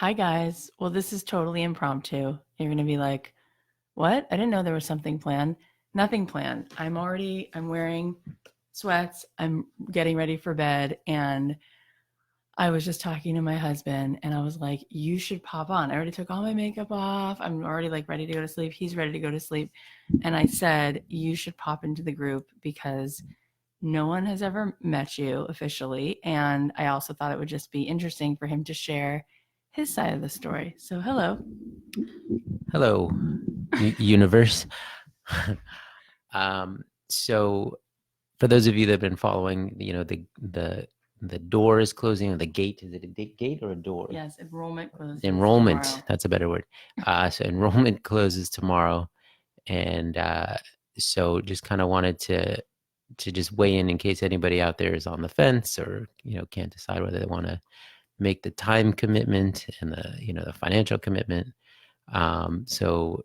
Hi, guys. Well, this is totally impromptu. You're going to be like, what? I didn't know there was something planned. Nothing planned. I'm wearing sweats. I'm getting ready for bed. And I was just talking to my husband and I was like, you should pop on. I already took all my makeup off. I'm already like ready to go to sleep. He's ready to go to sleep. And I said, you should pop into the group because no one has ever met you officially. And I also thought it would just be interesting for him to share his side of the story. So, hello. Hello, universe. So for those of you that have been following, the door is closing, or the gate. Is it a gate or a door? Yes, enrollment closes Enrollment. tomorrow. That's a better word. So enrollment closes tomorrow, and so just kind of wanted to just weigh in case anybody out there is on the fence or can't decide whether they want to make the time commitment and the financial commitment. So,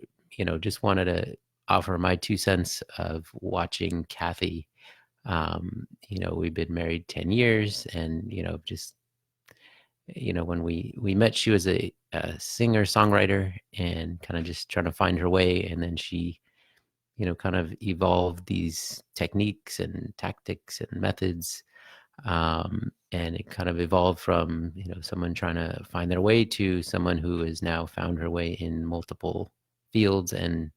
just wanted to offer my 2 cents of watching Kathy. We've been married 10 years, and, just, when we met, she was a singer songwriter and kind of just trying to find her way. And then she, kind of evolved these techniques and tactics and methods. And it kind of evolved from, someone trying to find their way to someone who has now found her way in multiple fields. And,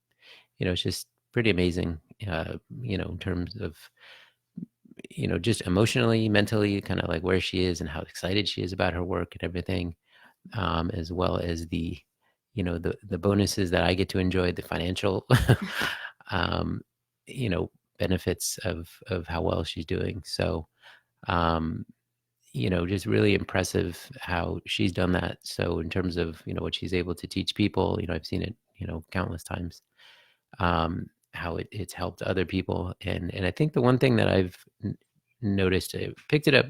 it's just pretty amazing, in terms of, just emotionally, mentally, kind of like where she is and how excited she is about her work and everything, as well as the bonuses that I get to enjoy, the financial, um, benefits of how well she's doing. So, um, just really impressive how she's done that. So in terms of, what she's able to teach people, I've seen it, countless times, how it's helped other people. And I think the one thing that I've noticed, I picked it up,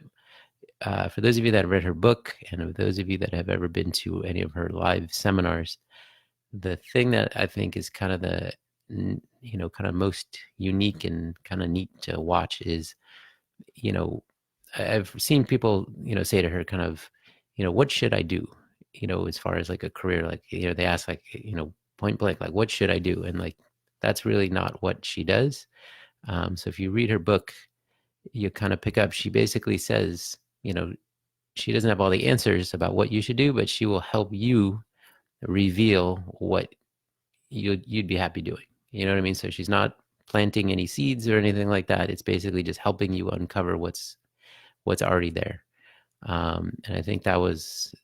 for those of you that have read her book and those of you that have ever been to any of her live seminars, the thing that I think is kind of kind of most unique and kind of neat to watch is, you know, I've seen people, say to her kind of, what should I do? As far as like a career, like, they ask like, point blank, like, what should I do? And like, that's really not what she does. So if you read her book, you kind of pick up, she basically says, she doesn't have all the answers about what you should do, but she will help you reveal what you'd be happy doing. You know what I mean? So she's not planting any seeds or anything like that. It's basically just helping you uncover what's already there. And I think that was,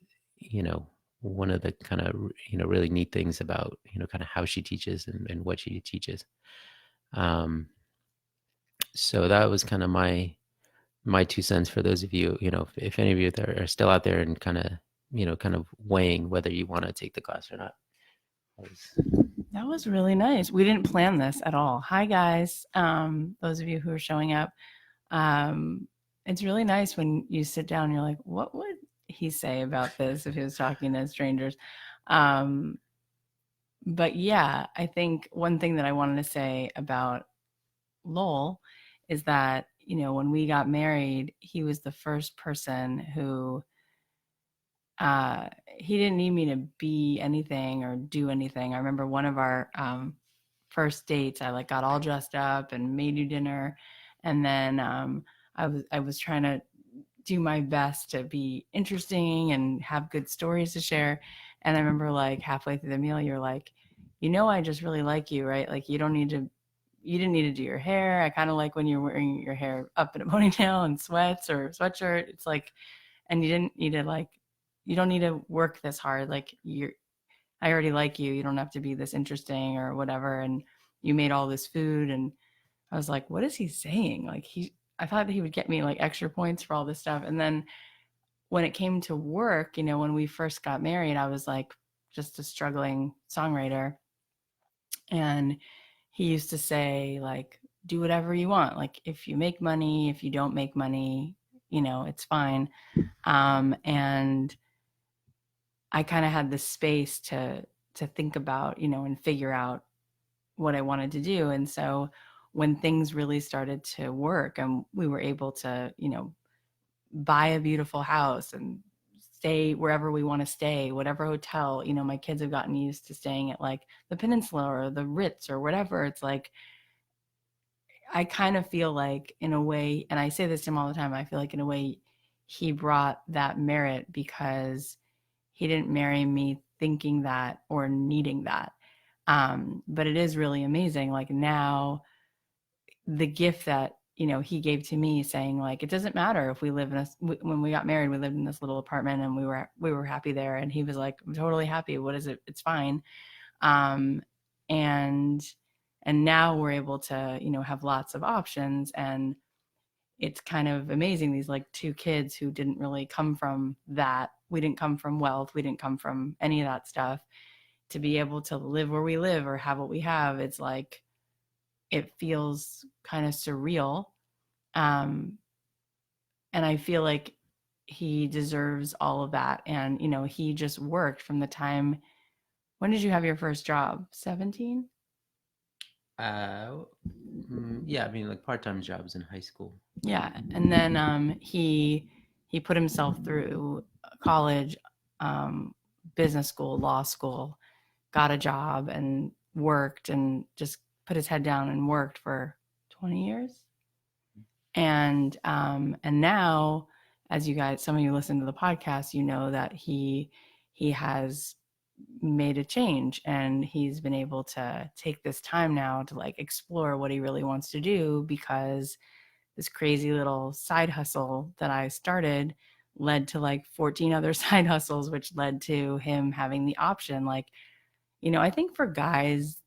one of the kind of, really neat things about, kind of how she teaches and what she teaches. Um, so that was kind of my 2 cents for those of you, if any of you that are still out there and kind of, kind of weighing whether you want to take the class or not. That was really nice. We didn't plan this at all. Hi, guys. Those of you who are showing up. Um, it's really nice when you sit down and you're like, what would he say about this if he was talking to strangers? Um, but yeah, I think one thing that I wanted to say about Lowell is that, when we got married, he was the first person who he didn't need me to be anything or do anything. I remember one of our first dates, I like got all dressed up and made you dinner, and then I was trying to do my best to be interesting and have good stories to share. And I remember like halfway through the meal, you're like, I just really like you, right? Like you didn't need to do your hair. I kind of like when you're wearing your hair up in a ponytail and sweats or sweatshirt. It's like, and you didn't need to like, you don't need to work this hard. Like I already like you. You don't have to be this interesting or whatever. And you made all this food. And I was like, what is he saying? Like I thought that he would get me like extra points for all this stuff. And then when it came to work, when we first got married, I was like just a struggling songwriter. And he used to say like, do whatever you want. Like if you make money, if you don't make money, it's fine. And I kind of had the space to think about, and figure out what I wanted to do. And so when things really started to work and we were able to, buy a beautiful house and stay wherever we want to stay, whatever hotel. My kids have gotten used to staying at like the Peninsula or the Ritz or whatever. It's like, I kind of feel like, in a way, and I say this to him all the time, I feel like in a way he brought that merit because he didn't marry me thinking that or needing that. But it is really amazing. Like now, the gift that he gave to me, saying like, it doesn't matter if we live in when we got married, we lived in this little apartment and we were happy there, and he was like, I'm totally happy, what is it, it's fine. um and now we're able to have lots of options, and it's kind of amazing, these like two kids who didn't really come from that, we didn't come from wealth, we didn't come from any of that stuff, to be able to live where we live or have what we have. It's like, it feels kind of surreal. um and I feel like he deserves all of that. And he just worked from the time. When did you have your first job? 17? Uh, yeah, I mean, like part-time jobs in high school. Yeah. And then he put himself through college, um business school, law school, got a job and worked, and just put his head down and worked for 20 years. And now, as you guys, some of you listen to the podcast, that he has made a change, and he's been able to take this time now to like explore what he really wants to do, because this crazy little side hustle that I started led to like 14 other side hustles, which led to him having the option. Like, I think for guys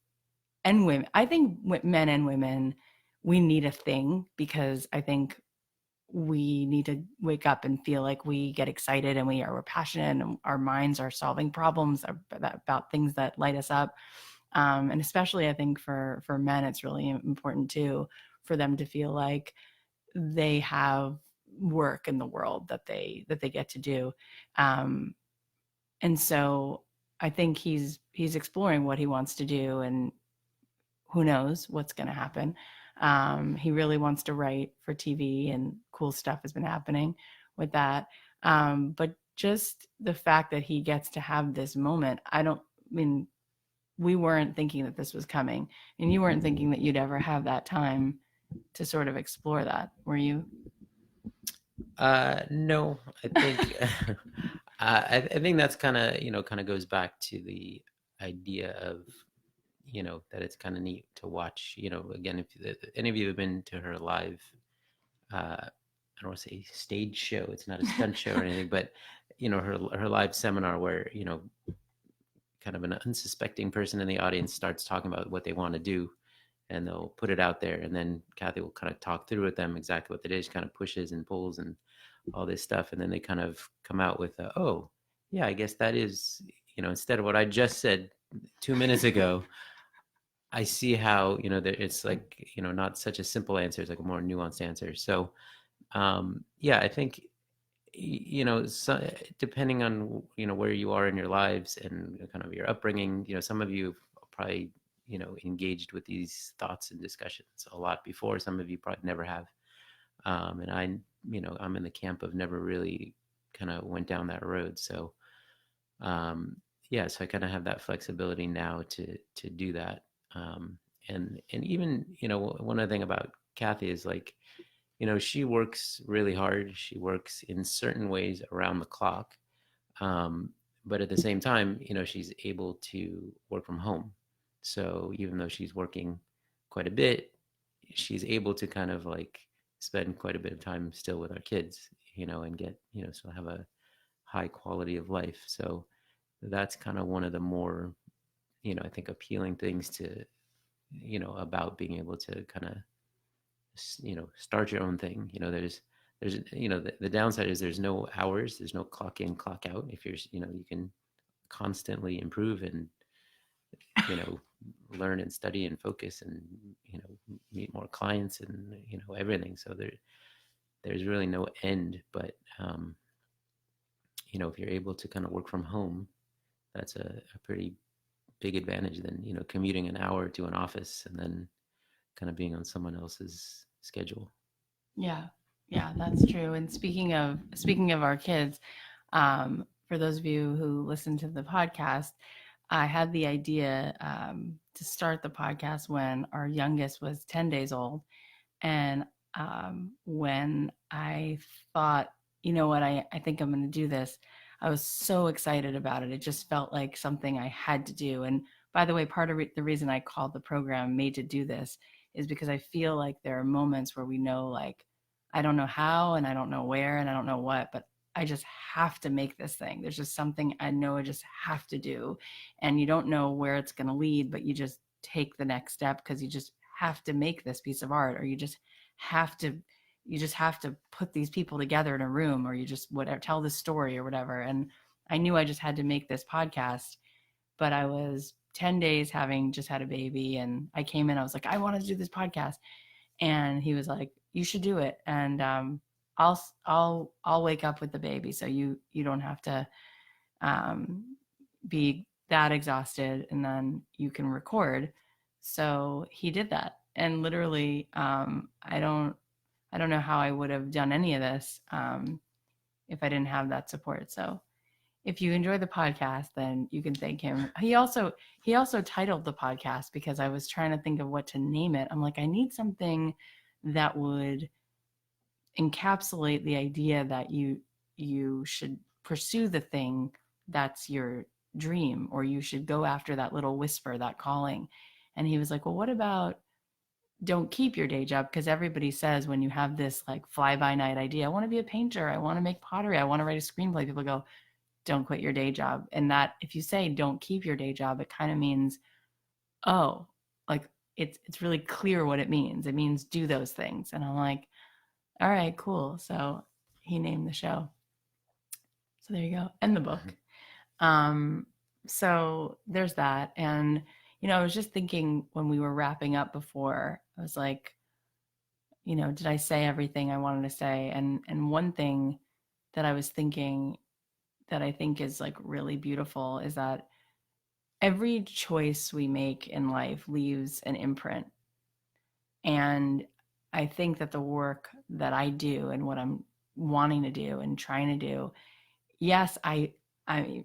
and women, I think men and women, we need a thing, because I think we need to wake up and feel like we get excited and we're passionate and our minds are solving problems about things that light us up. And especially I think for men, it's really important too, for them to feel like they have work in the world that they get to do. um, and so I think he's exploring what he wants to do, and who knows what's going to happen. He really wants to write for TV, and cool stuff has been happening with that. But just the fact that he gets to have this moment, I mean, we weren't thinking that this was coming, and you weren't thinking that you'd ever have that time to sort of explore that, were you? No, I think I think that's kind of kind of goes back to the idea of that it's kind of neat to watch. Again, if any of you have been to her live, I don't want to say stage show. It's not a stunt show or anything, but her live seminar where kind of an unsuspecting person in the audience starts talking about what they want to do, and they'll put it out there, and then Kathy will kind of talk through with them exactly what it is, kind of pushes and pulls and all this stuff, and then they kind of come out with oh yeah, I guess that is instead of what I just said 2 minutes ago, I see how that it's like not such a simple answer, it's like a more nuanced answer. So yeah, I think so, depending on where you are in your lives and kind of your upbringing, some of you probably engaged with these thoughts and discussions a lot before, some of you probably never have. And I'm in the camp of never really kind of went down that road. So um yeah, so I kind of have that flexibility now to do that. And even one other thing about Kathy is like she works really hard. She works in certain ways around the clock. Um, but at the same time, she's able to work from home. So even though she's working quite a bit, she's able to kind of like spend quite a bit of time still with our kids, and get, still have a high quality of life. So that's kind of one of the more, I think appealing things to, about being able to kind of start your own thing. There's the downside is there's no hours, there's no clock in clock out. If you're you can constantly improve and you know learn and study and focus and meet more clients and everything. So there's really no end. But if you're able to kind of work from home, that's a pretty big advantage than commuting an hour to an office and then kind of being on someone else's schedule. Yeah, yeah, that's true. And speaking of our kids, For those of you who listen to the podcast, I had the idea to start the podcast when our youngest was 10 days old. And when I thought, you know what, I think I'm going to do this, I was so excited about it. It just felt like something I had to do. And by the way, part of the reason I called the program Made to Do This is because I feel like there are moments where we know, like, I don't know how and I don't know where and I don't know what, but I just have to make this thing. There's just something I know I just have to do. And you don't know where it's going to lead, but you just take the next step because you just have to make this piece of art, or have to you just have to put these people together in a room, or you just whatever, tell this story or whatever. And I knew I just had to make this podcast, but I was 10 days having just had a baby, and I came in, I was like, I want to do this podcast. And he was like, you should do it. And I'll wake up with the baby, so you don't have to be that exhausted, and then you can record. So he did that. And literally, I don't know how I would have done any of this if I didn't have that support. So if you enjoy the podcast, then you can thank him. He also titled the podcast because I was trying to think of what to name it. I'm like, I need something that would encapsulate the idea that you should pursue the thing that's your dream, or you should go after that little whisper, that calling. And he was like, well, what about don't keep your day job? Because everybody says when you have this like fly by night idea, I want to be a painter, I want to make pottery, I want to write a screenplay, people go, don't quit your day job. And that, if you say don't keep your day job, it kind of means, oh, like it's really clear what it means. It means do those things. And I'm like, all right, cool. So he named the show. So there you go. And the book. Um, so there's that. And, I was just thinking when we were wrapping up before, I was like, did I say everything I wanted to say? And one thing that I was thinking that I think is like really beautiful is that every choice we make in life leaves an imprint. And I think that the work that I do and what I'm wanting to do and trying to do, yes,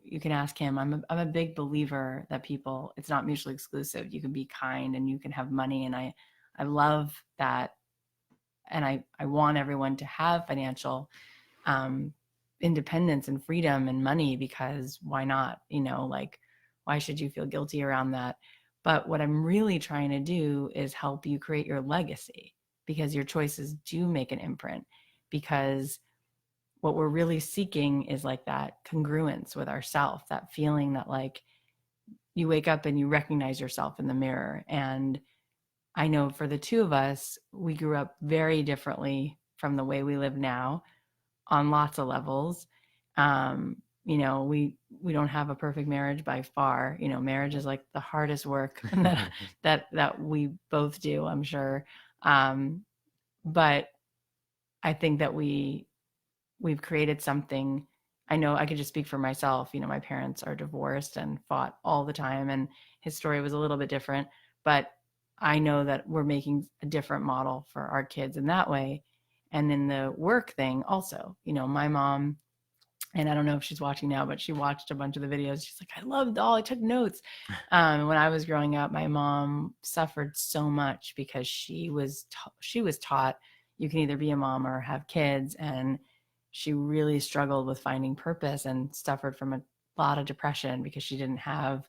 you can ask him. I'm a big believer that people, it's not mutually exclusive. You can be kind and you can have money. And I love that. And I want everyone to have financial independence and freedom and money, because why not? Like, why should you feel guilty around that? But what I'm really trying to do is help you create your legacy, because your choices do make an imprint. Because what we're really seeking is like that congruence with ourself, that feeling that like you wake up and you recognize yourself in the mirror. And I know for the two of us, we grew up very differently from the way we live now on lots of levels. We don't have a perfect marriage by far. Marriage is like the hardest work that we both do, I'm sure. But I think that we've created something. I know I could just speak for myself. My parents are divorced and fought all the time, and his story was a little bit different, but I know that we're making a different model for our kids in that way. And in the work thing also, my mom, and I don't know if she's watching now, but she watched a bunch of the videos. She's like, I loved all, I took notes. When I was growing up, my mom suffered so much because she was taught you can either be a mom or have kids. And she really struggled with finding purpose and suffered from a lot of depression because she didn't have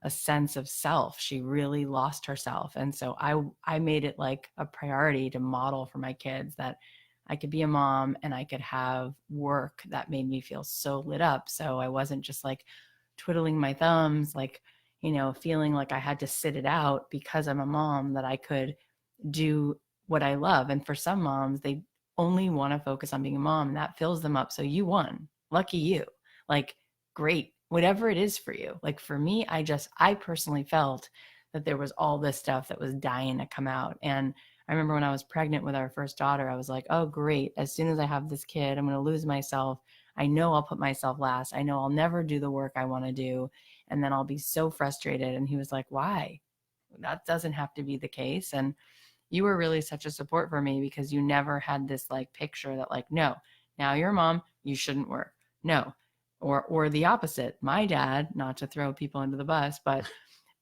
a sense of self. She really lost herself. And so I made it like a priority to model for my kids that I could be a mom and I could have work that made me feel so lit up. So I wasn't just like twiddling my thumbs, like, feeling like I had to sit it out because I'm a mom, that I could do what I love. And for some moms, they only want to focus on being a mom, and that fills them up. So you won. Lucky you. Like, great. Whatever it is for you. Like for me, I personally felt that there was all this stuff that was dying to come out. And I remember when I was pregnant with our first daughter, I was like, oh, great. As soon as I have this kid, I'm going to lose myself. I know I'll put myself last. I know I'll never do the work I want to do. And then I'll be so frustrated. And he was like, why? That doesn't have to be the case. And you were really such a support for me because you never had this like picture that like, no, now you're a mom, you shouldn't work. No. Or the opposite. My dad, not to throw people under the bus, but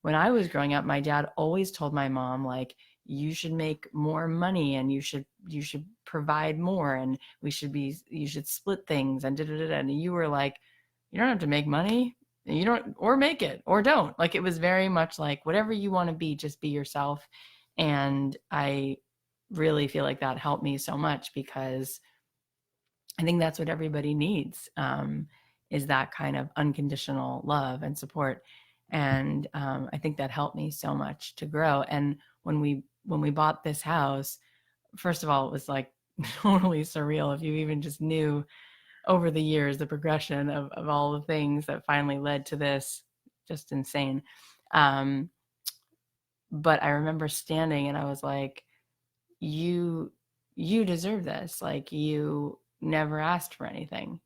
when I was growing up, my dad always told my mom, like, you should make more money and you should provide more and you should split things and da da da. And you were like, you don't have to make money. You don't, or make it or don't. Like, it was very much like, whatever you want to be, just be yourself. And I really feel like that helped me so much, because I think that's what everybody needs, is that kind of unconditional love and support. And I think that helped me so much to grow. And when we bought this house, first of all, it was like totally surreal. If you even just knew over the years the progression of all the things that finally led to this, just insane. Um, but I remember standing and I was like, you you deserve this. Like, you never asked for anything.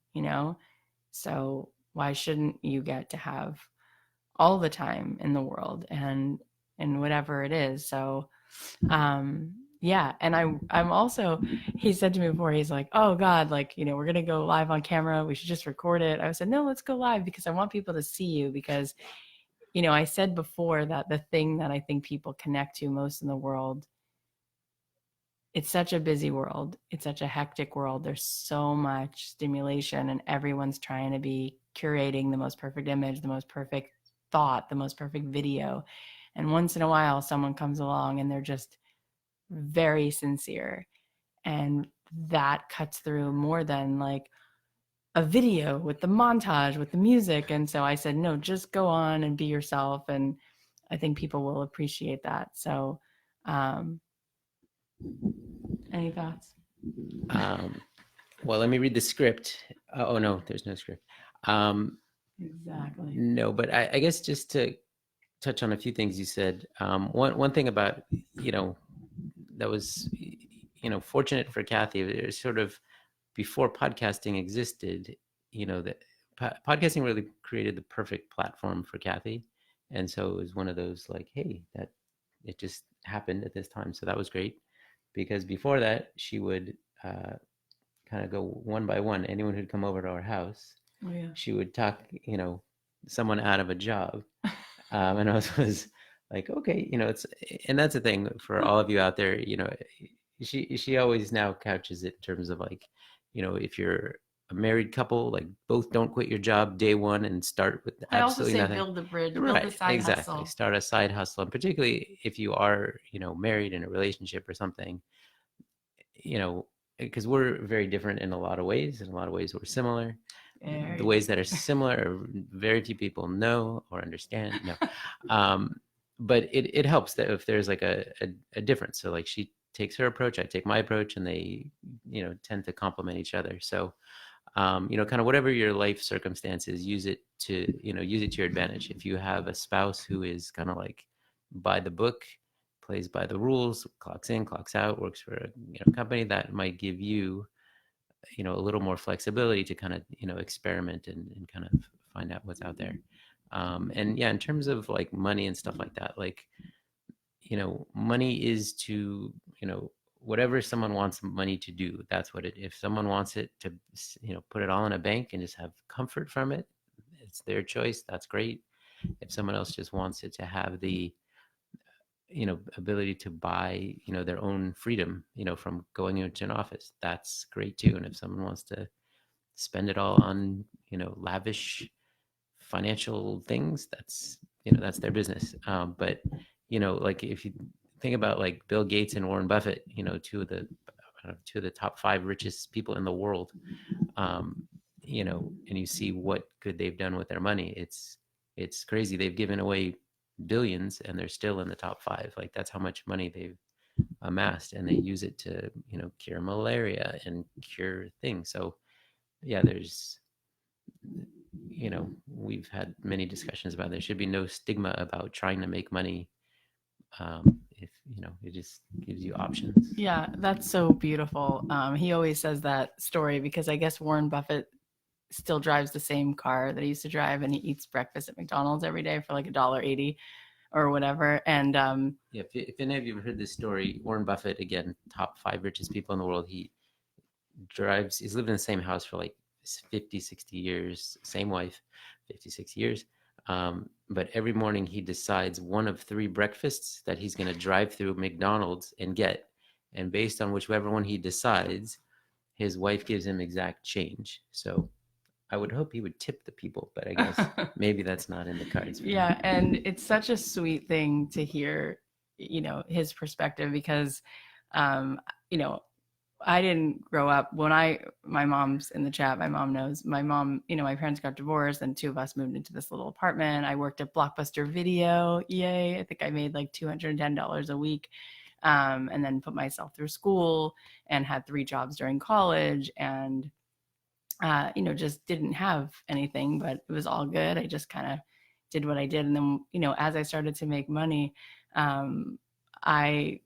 So why shouldn't you get to have all the time in the world, and whatever it is. So yeah. And I'm also, he said to me before, he's like, oh God, like, we're gonna go live on camera, we should just record it. I said, no, let's go live, because I want people to see you. Because I said before that the thing that I think people connect to most in the world, it's such a busy world. It's such a hectic world. There's so much stimulation, and everyone's trying to be curating the most perfect image, the most perfect thought, the most perfect video. And once in a while, someone comes along and they're just very sincere. And that cuts through more than like a video with the montage, with the music. And so I said, no, just go on and be yourself. And I think people will appreciate that. So, um, any thoughts? Well, let me read the script. Oh no, there's no script. Exactly. No, but I guess just to touch on a few things you said. One thing about, that was, fortunate for Kathy. It was sort of before podcasting existed. That podcasting really created the perfect platform for Kathy, and so it was one of those like, hey, that it just happened at this time. So that was great, because before that she would kind of go one by one. Anyone who'd come over to our house, Oh, yeah. she would talk, someone out of a job. And I was like, okay, it's, and that's the thing for all of you out there, she always now couches it in terms of like, if you're a married couple, like both don't quit your job day one and start with I also absolutely say nothing. build the bridge, build the Right, side exactly. hustle. Start a side hustle, and particularly if you are, married in a relationship or something, you know, because we're very different in a lot of ways. In a lot of ways, we're similar. The Very ways that are different. similar, very few people know or understand. No, um, but it helps that if there's like a difference. So like she takes her approach, I take my approach, and they tend to complement each other. So kind of whatever your life circumstances, use it to your advantage. If you have a spouse who is kind of like by the book, plays by the rules, clocks in, clocks out, works for a company, that might give you a little more flexibility to kind of experiment and kind of find out what's out there. And yeah, in terms of like money and stuff like that, like money is to whatever someone wants money to do, that's what it, if someone wants it to put it all in a bank and just have comfort from it, it's their choice, that's great. If someone else just wants it to have the ability to buy their own freedom from going into an office, that's great too. And if someone wants to spend it all on lavish financial things, that's their business. But like if you think about like Bill Gates and Warren Buffett, two of the top five richest people in the world, um, and you see what good they've done with their money, it's crazy. They've given away billions and they're still in the top five. Like that's how much money they've amassed, and they use it to cure malaria and cure things. So yeah, there's we've had many discussions about there should be no stigma about trying to make money, if it just gives you options. Yeah, that's so beautiful. He always says that story because I guess Warren Buffett still drives the same car that he used to drive, and he eats breakfast at McDonald's every day for like $1.80 or whatever. And Yeah, if any of you have heard this story, Warren Buffett, again, top five richest people in the world, he's lived in the same house for like 50, 60 years, same wife, 50, 60 years. But every morning he decides one of three breakfasts that he's going to drive through McDonald's and get. And based on whichever one he decides, his wife gives him exact change. So I would hope he would tip the people, but I guess maybe that's not in the cards for him. Yeah, and it's such a sweet thing to hear, his perspective because, um, you know, I didn't grow up my mom's in the chat. My mom knows. My mom, my parents got divorced and two of us moved into this little apartment. I worked at Blockbuster Video. Yay. I think I made like $210 a week. And then put myself through school and had three jobs during college and, just didn't have anything, but it was all good. I just kind of did what I did. And then, as I started to make money, I,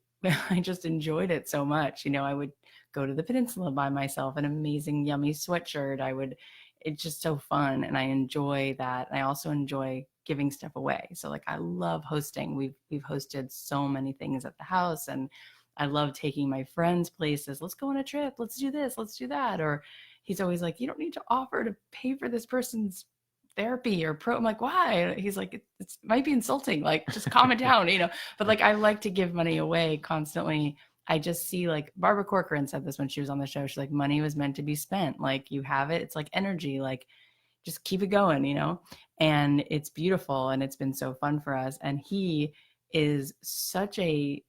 I just enjoyed it so much. I would go to the peninsula by myself, an amazing, yummy sweatshirt. It's just so fun. And I enjoy that. I also enjoy giving stuff away. So like, I love hosting. We've hosted so many things at the house and I love taking my friends places. Let's go on a trip. Let's do this. Let's do that. Or he's always like, you don't need to offer to pay for this person's therapy or pro. I'm like, why? He's like, it might be insulting. Like, just calm it down, But like, I like to give money away constantly. I just see like Barbara Corcoran said this when she was on the show. She's like, money was meant to be spent. Like, you have it. It's like energy. Like, just keep it going. And it's beautiful. And it's been so fun for us. And he is such a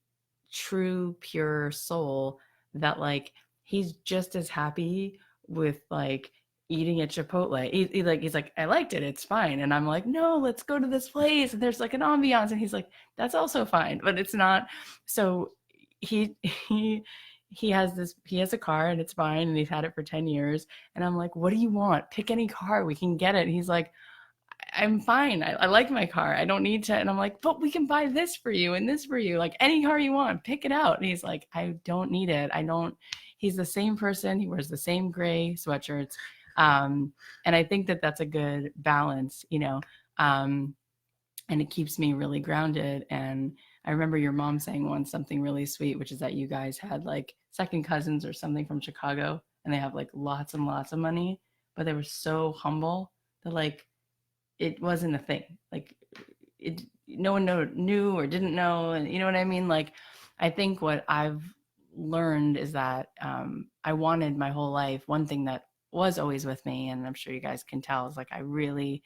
true, pure soul that like, he's just as happy with like eating at Chipotle. He's like, I liked it. It's fine. And I'm like, no, let's go to this place. And there's like an ambiance. And he's like, that's also fine, but it's not. So he has a car and it's fine. And he's had it for 10 years. And I'm like, what do you want? Pick any car. We can get it. And he's like, I'm fine. I like my car. I don't need to. And I'm like, but we can buy this for you and this for you. Like any car you want, pick it out. And he's like, I don't need it. He's the same person. He wears the same gray sweatshirts. And I think that that's a good balance, and it keeps me really grounded. And I remember your mom saying once something really sweet, which is that you guys had like second cousins or something from Chicago and they have like lots and lots of money, but they were so humble that like, it wasn't a thing. Like no one knew or didn't know. And you know what I mean? Like, I think what I've learned is that I wanted my whole life, one thing that was always with me, and I'm sure you guys can tell, is like I really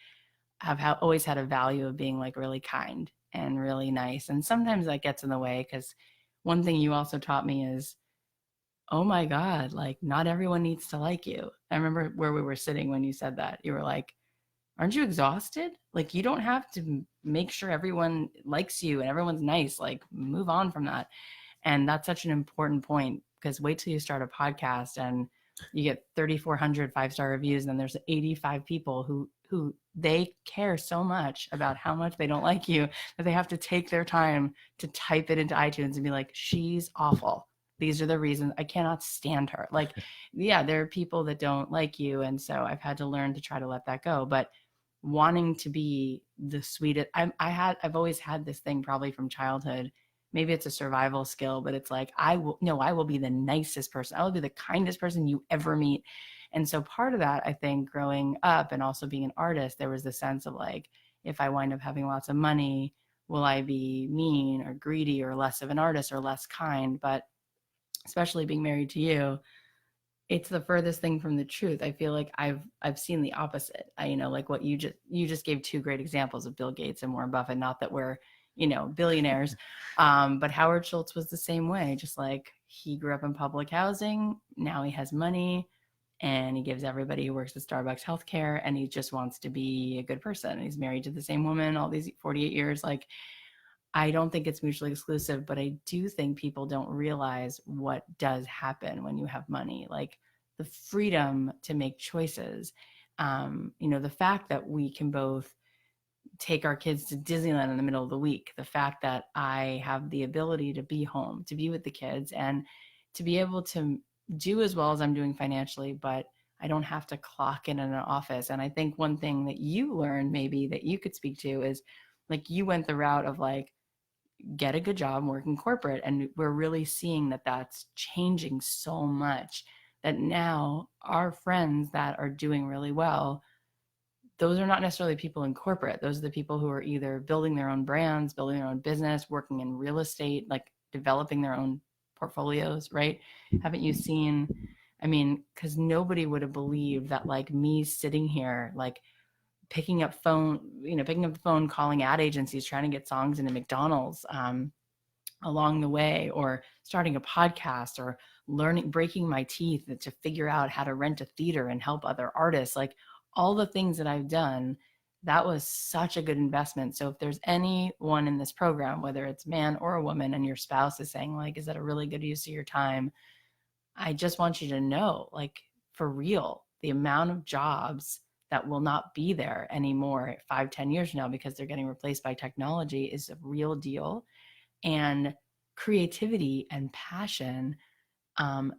have always had a value of being like really kind and really nice. And sometimes that gets in the way because one thing you also taught me is, oh my God, like not everyone needs to like you. I remember where we were sitting when you said that. You were like, aren't you exhausted? Like, you don't have to make sure everyone likes you and everyone's nice. Like, move on from that. And that's such an important point because wait till you start a podcast and you get 3,400 5-star reviews and then there's 85 people who they care so much about how much they don't like you that they have to take their time to type it into iTunes and be like, she's awful. These are the reasons I cannot stand her. Like, yeah, there are people that don't like you. And so I've had to learn to try to let that go. But wanting to be the sweetest, I've always had this thing probably from childhood. Maybe it's a survival skill, but it's like, I will be the nicest person. I will be the kindest person you ever meet. And so part of that, I think growing up and also being an artist, there was the sense of like, if I wind up having lots of money, will I be mean or greedy or less of an artist or less kind? But especially being married to you, it's the furthest thing from the truth. I feel like I've seen the opposite. Like what you just gave two great examples of Bill Gates and Warren Buffett. Not that we're, billionaires, but Howard Schultz was the same way. Just like he grew up in public housing, now he has money, and he gives everybody who works at Starbucks healthcare, and he just wants to be a good person. He's married to the same woman all these 48 years. Like, I don't think it's mutually exclusive, but I do think people don't realize what does happen when you have money, like the freedom to make choices. The fact that we can both take our kids to Disneyland in the middle of the week, the fact that I have the ability to be home, to be with the kids, and to be able to do as well as I'm doing financially, but I don't have to clock in an office. And I think one thing that you learned maybe that you could speak to is like you went the route of like, get a good job, work in corporate. And we're really seeing that that's changing so much that now our friends that are doing really well, those are not necessarily people in corporate. Those are the people who are either building their own brands, building their own business, working in real estate, like developing their own portfolios, right? Haven't you seen? I mean, because nobody would have believed that, like, me sitting here, like picking up the phone, calling ad agencies, trying to get songs into McDonald's, along the way, or starting a podcast, or breaking my teeth to figure out how to rent a theater and help other artists, like all the things that I've done, that was such a good investment. So if there's anyone in this program, whether it's man or a woman, and your spouse is saying, like, is that a really good use of your time? I just want you to know, like, for real, the amount of jobs that will not be there anymore 5-10 years from now because they're getting replaced by technology is a real deal. And creativity and passion, um,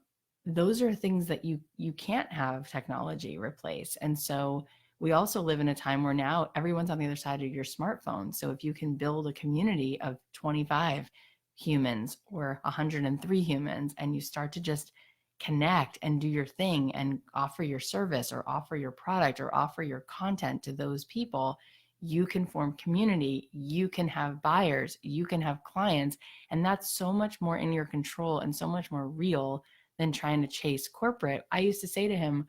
those are things that you can't have technology replace. And so we also live in a time where now everyone's on the other side of your smartphone. So if you can build a community of 25 humans or 103 humans, and you start to just connect and do your thing and offer your service or offer your product or offer your content to those people, you can form community, you can have buyers, you can have clients. And that's so much more in your control and so much more real than trying to chase corporate. I used to say to him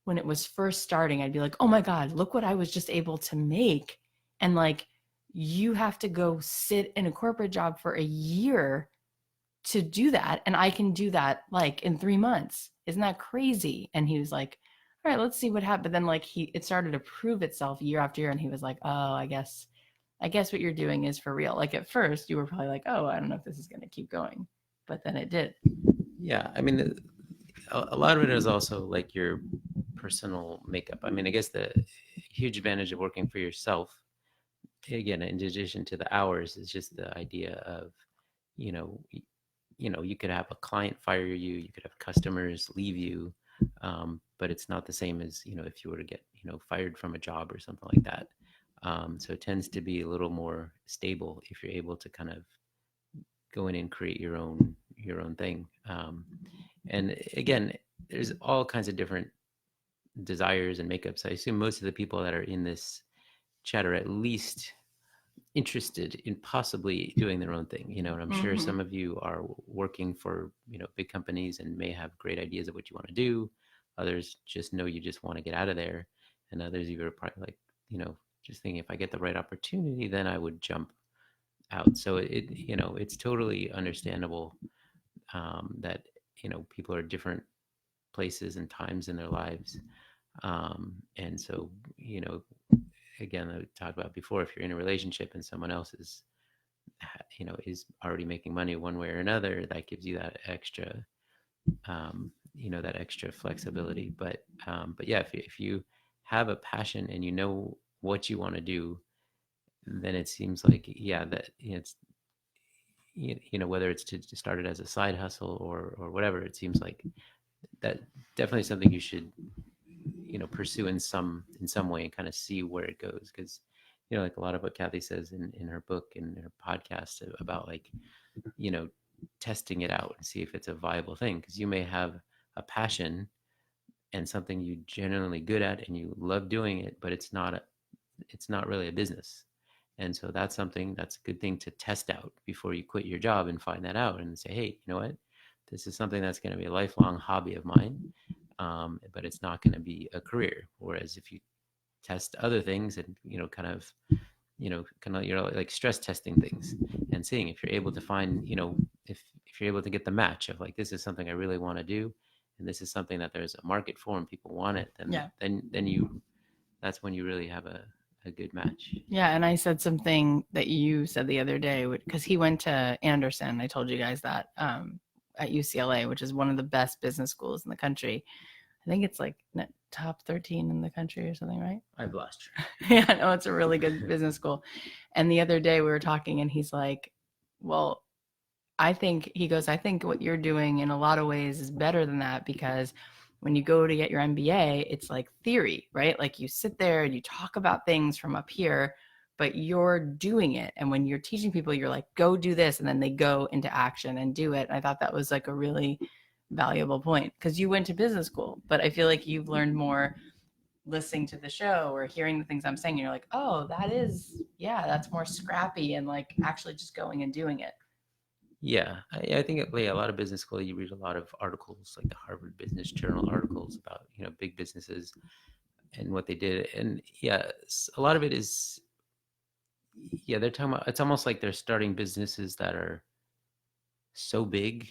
when it was first starting, I'd be like, oh my God, look what I was just able to make. And like, you have to go sit in a corporate job for a year to do that. And I can do that like in 3 months. Isn't that crazy? And he was like, all right, let's see what happened. But then like it started to prove itself year after year. And he was like, oh, I guess what you're doing is for real. Like at first you were probably like, oh, I don't know if this is going to keep going, but then it did. Yeah, I mean, a lot of it is also like your personal makeup. I mean, I guess the huge advantage of working for yourself, again, in addition to the hours, is just the idea of, you know, you could have a client fire you, you could have customers leave you, but it's not the same as, if you were to get, fired from a job or something like that. So it tends to be a little more stable if you're able to kind of go in and create your own thing. And again, there's all kinds of different desires and makeups. I assume most of the people that are in this chat are at least interested in possibly doing their own thing, and I'm sure some of you are working for, big companies and may have great ideas of what you want to do. Others just know you just want to get out of there. And others, you are probably like, just thinking, if I get the right opportunity, then I would jump out. So it's totally understandable, that, people are different places and times in their lives. And so, again, I talked about before, if you're in a relationship and someone else is already making money one way or another, that gives you that extra, that extra flexibility. But yeah, if you have a passion and you know what you want to do, then it seems like, yeah, that it's, whether it's to start it as a side hustle or whatever, it seems like that definitely something you should, pursue in some way and kind of see where it goes. Because, like a lot of what Kathy says in her book and her podcast about, like, testing it out and see if it's a viable thing. Because you may have a passion and something you genuinely good at and you love doing it, but it's not really a business. And so that's something that's a good thing to test out before you quit your job and find that out and say, hey, you know what, this is something that's going to be a lifelong hobby of mine, but it's not going to be a career. Whereas if you test other things and, kind of like stress testing things and seeing if you're able to find, if you're able to get the match of, like, this is something I really want to do, and this is something that there's a market for and people want it, then Yeah. then you that's when you really have a good match. Yeah, and I said something that you said the other day because he went to Anderson. I told you guys that, at UCLA, which is one of the best business schools in the country. I think it's like top 13 in the country or something, right? I've lost track. Yeah, no, it's a really good business school. And the other day we were talking and he's like, well, I think what you're doing in a lot of ways is better than that, because when you go to get your MBA, it's like theory, right? Like you sit there and you talk about things from up here, but you're doing it. And when you're teaching people, you're like, go do this. And then they go into action and do it. And I thought that was like a really valuable point, because you went to business school, but I feel like you've learned more listening to the show or hearing the things I'm saying. You're like, oh, that is, yeah, that's more scrappy and like actually just going and doing it. Yeah, I think a lot of business school, you read a lot of articles, like the Harvard Business Journal articles about big businesses and what they did, and yeah, a lot of it is, yeah, they're talking about, it's almost like they're starting businesses that are so big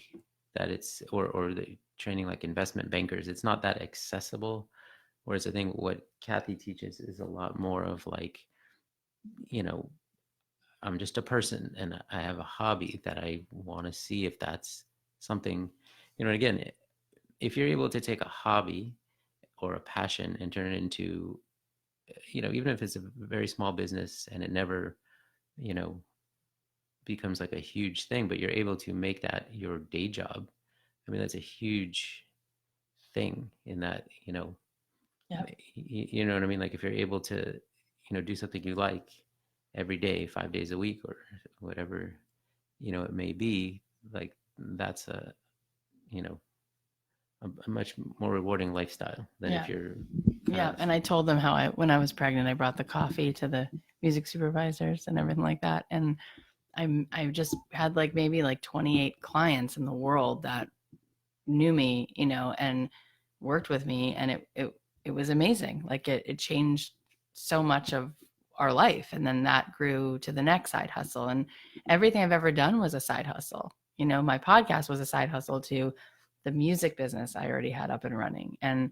that it's, or the training like investment bankers, it's not that accessible. Whereas I think what Kathy teaches is a lot more of like, you know, I'm just a person and I have a hobby that I want to see if that's something, and again, if you're able to take a hobby or a passion and turn it into, even if it's a very small business and it never, you know, becomes like a huge thing, but you're able to make that your day job. I mean, that's a huge thing in that, Yeah. you know what I mean? Like if you're able to, do something you like every day, 5 days a week or whatever, it may be, like that's you know, a much more rewarding lifestyle than if Yeah. you're kind Yeah. of, And I told them how when I was pregnant, I brought the coffee to the music supervisors and everything like that. And I've just had like maybe like 28 clients in the world that knew me, and worked with me, and it was amazing. Like it changed so much of our life, and then that grew to the next side hustle, and everything I've ever done was a side hustle. My podcast was a side hustle to the music business I already had up and running, and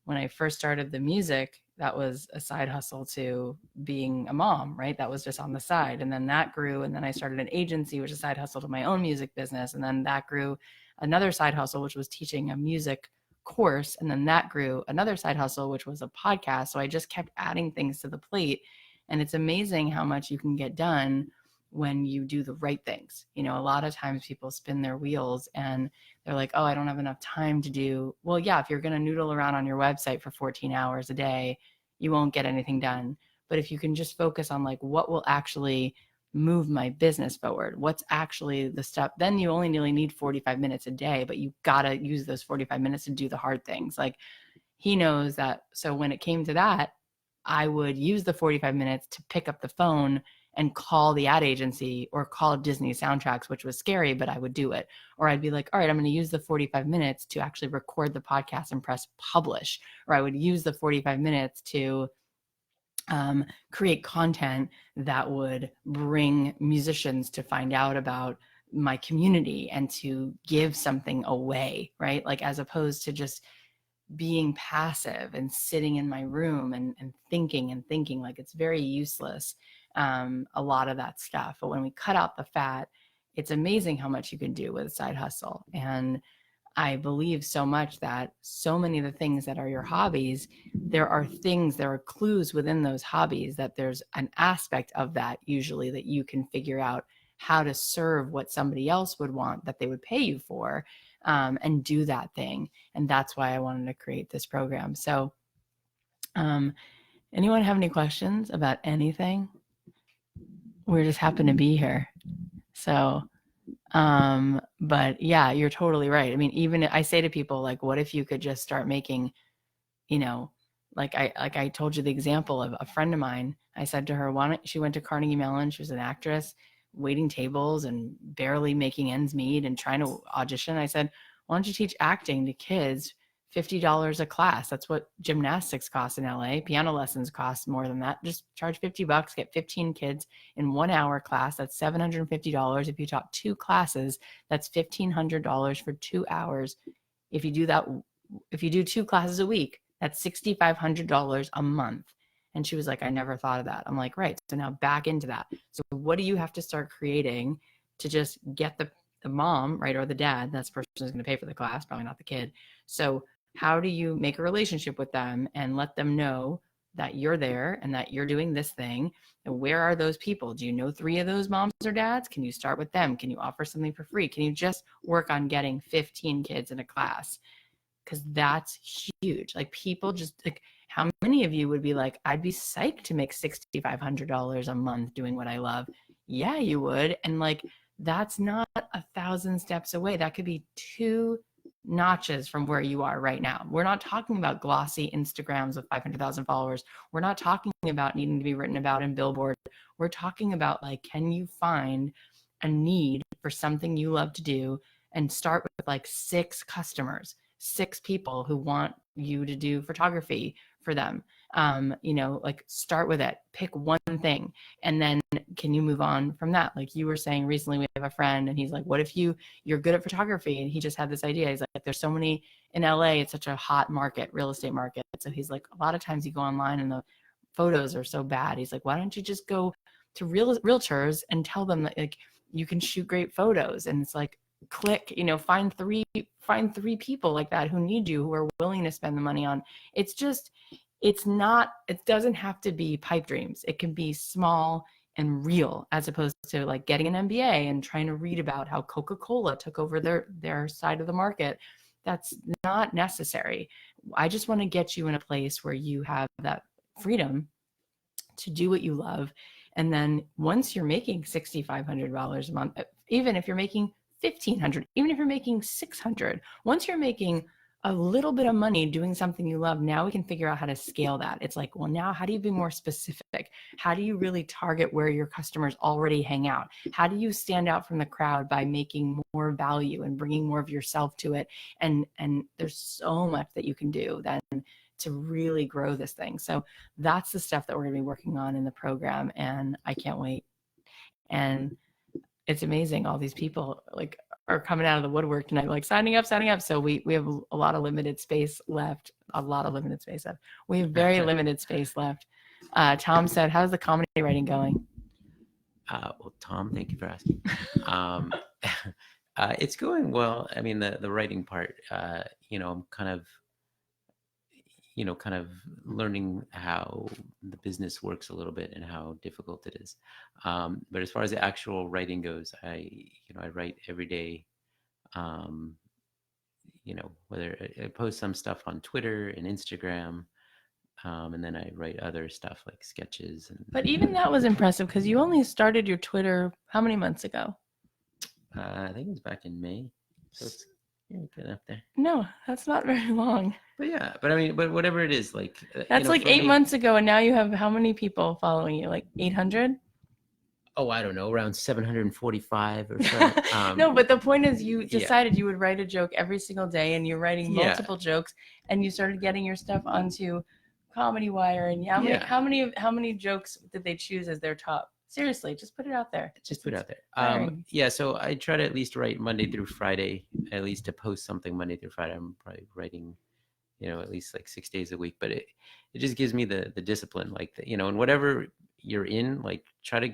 when I first started the music, that was a side hustle to being a mom, right? That was just on the side. And then that grew. And then I started an agency, which is a side hustle to my own music business. And then that grew another side hustle, which was teaching a music course. And then that grew another side hustle, which was a podcast. So I just kept adding things to the plate. And it's amazing how much you can get done when you do the right things. A lot of times people spin their wheels and they're like, oh, I don't have enough time to do. Well, yeah, if you're going to noodle around on your website for 14 hours a day, you won't get anything done. But if you can just focus on like what will actually move my business forward, what's actually the stuff, then you only really need 45 minutes a day, but you got to use those 45 minutes to do the hard things. Like he knows that. So when it came to that, I would use the 45 minutes to pick up the phone and call the ad agency or call Disney Soundtracks, which was scary, but I would do it. Or I'd be like, all right, I'm going to use the 45 minutes to actually record the podcast and press publish. Or I would use the 45 minutes to create content that would bring musicians to find out about my community and to give something away, right? Like as opposed to just being passive and sitting in my room and thinking, like it's very useless, a lot of that stuff. But when we cut out the fat, it's amazing how much you can do with a side hustle. And I believe so much that so many of the things that are your hobbies, there are clues within those hobbies that there's an aspect of that usually that you can figure out how to serve what somebody else would want that they would pay you for, and do that thing. And that's why I wanted to create this program. So, anyone have any questions about anything? We just happen to be here. So, but yeah, you're totally right. I mean, even I say to people, like, what if you could just start making, you know, like I told you the example of a friend of mine. I said to her, why don't she went to Carnegie Mellon, she was an actress, waiting tables and barely making ends meet and trying to audition. I said, why don't you teach acting to kids, $50 a class? That's what gymnastics costs in LA. Piano lessons cost more than that. Just charge $50, get 15 kids in 1 hour class. That's $750. If you taught 2 classes, that's $1,500 for 2 hours. If you do that, if you do 2 classes a week, that's $6,500 a month. And she was like, I never thought of that. I'm like, right. So now back into that. So what do you have to start creating to just get the mom, right, or the dad? That's the person who's going to pay for the class, probably not the kid. So how do you make a relationship with them and let them know that you're there and that you're doing this thing? And where are those people? Do you know 3 of those moms or dads? Can you start with them? Can you offer something for free? Can you just work on getting 15 kids in a class? Because that's huge. Like people just like, how many of you would be like, I'd be psyched to make $6,500 a month doing what I love? Yeah, you would. And like, that's not 1,000 steps away. That could be 2 notches from where you are right now. We're not talking about glossy Instagrams with 500,000 followers. We're not talking about needing to be written about in Billboard. We're talking about like, can you find a need for something you love to do and start with like 6 customers, 6 people who want you to do photography for them. Like start with it, pick one thing, and then can you move on from that? Like you were saying recently, we have a friend and he's like, what if you're good at photography? And he just had this idea. He's like, there's so many in LA, it's such a hot market, real estate market. So he's like, a lot of times you go online and the photos are so bad. He's like, why don't you just go to realtors and tell them that like you can shoot great photos? And it's like, click, find three people like that who need you, who are willing to spend the money on. It doesn't have to be pipe dreams. It can be small and real, as opposed to like getting an MBA and trying to read about how Coca-Cola took over their side of the market. That's not necessary. I just want to get you in a place where you have that freedom to do what you love. And then once you're making $6,500 a month, even if you're making 1,500, even if you're making 600, once you're making a little bit of money doing something you love, now we can figure out how to scale that. It's like, well, now how do you be more specific? How do you really target where your customers already hang out? How do you stand out from the crowd by making more value and bringing more of yourself to it? And there's so much that you can do then to really grow this thing. So that's the stuff that we're going to be working on in the program, and I can't wait. And it's amazing, all these people like are coming out of the woodwork tonight, like signing up. So we have a lot of limited space left. We have very limited space left. Tom said, how's the comedy writing going? Well, Tom, thank you for asking. It's going well. I mean, the writing part, I'm kind of learning how the business works a little bit and how difficult it is. But as far as the actual writing goes, I write every day. Whether I post some stuff on Twitter and Instagram, and then I write other stuff like sketches. But even that was impressive, because you only started your Twitter how many months ago? I think it was back in May. So it's good up there. No, that's not very long. But yeah, but whatever it is, like that's like 8 months ago, and now you have how many people following you? Like 800? Oh, I don't know, around 745 or so. No, but the point is, you decided you would write a joke every single day, and you're writing multiple jokes, and you started getting your stuff onto Comedy Wire. And how many jokes did they choose as their top? Seriously, just put it out there. So I try to at least write Monday through Friday, at least to post something Monday through Friday. I'm probably writing, at least like 6 days a week, but it just gives me the discipline, like, and whatever you're in, like, try to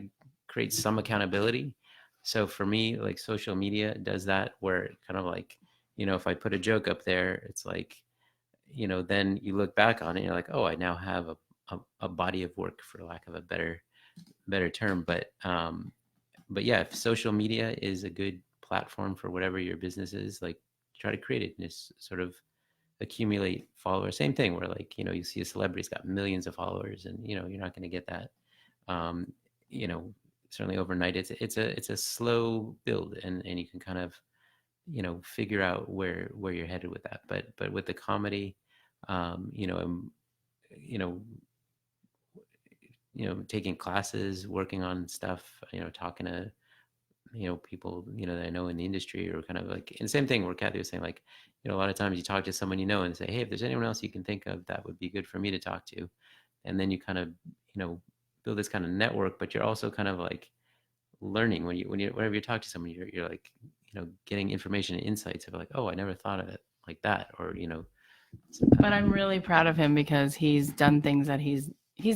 create some accountability. So for me, like, social media does that, where it kind of like, if I put a joke up there, it's like, then you look back on it and you're like, oh, I now have a body of work, for lack of a better term. But yeah, if social media is a good platform for whatever your business is, like, try to create it and just sort of accumulate followers. Same thing where, like, you see a celebrity's got millions of followers, and you're not going to get that certainly overnight. It's a slow build, and you can kind of figure out where you're headed with that. But with the comedy, taking classes, working on stuff, talking to people that I know in the industry, or kind of like, and the same thing where Kathy was saying, like, a lot of times you talk to someone and say, hey, if there's anyone else you can think of that would be good for me to talk to, and then you kind of build this kind of network. But you're also kind of like learning whenever you talk to someone, you're like getting information and insights of like, oh, I never thought of it like that, or But I'm really proud of him, because he's done things that he's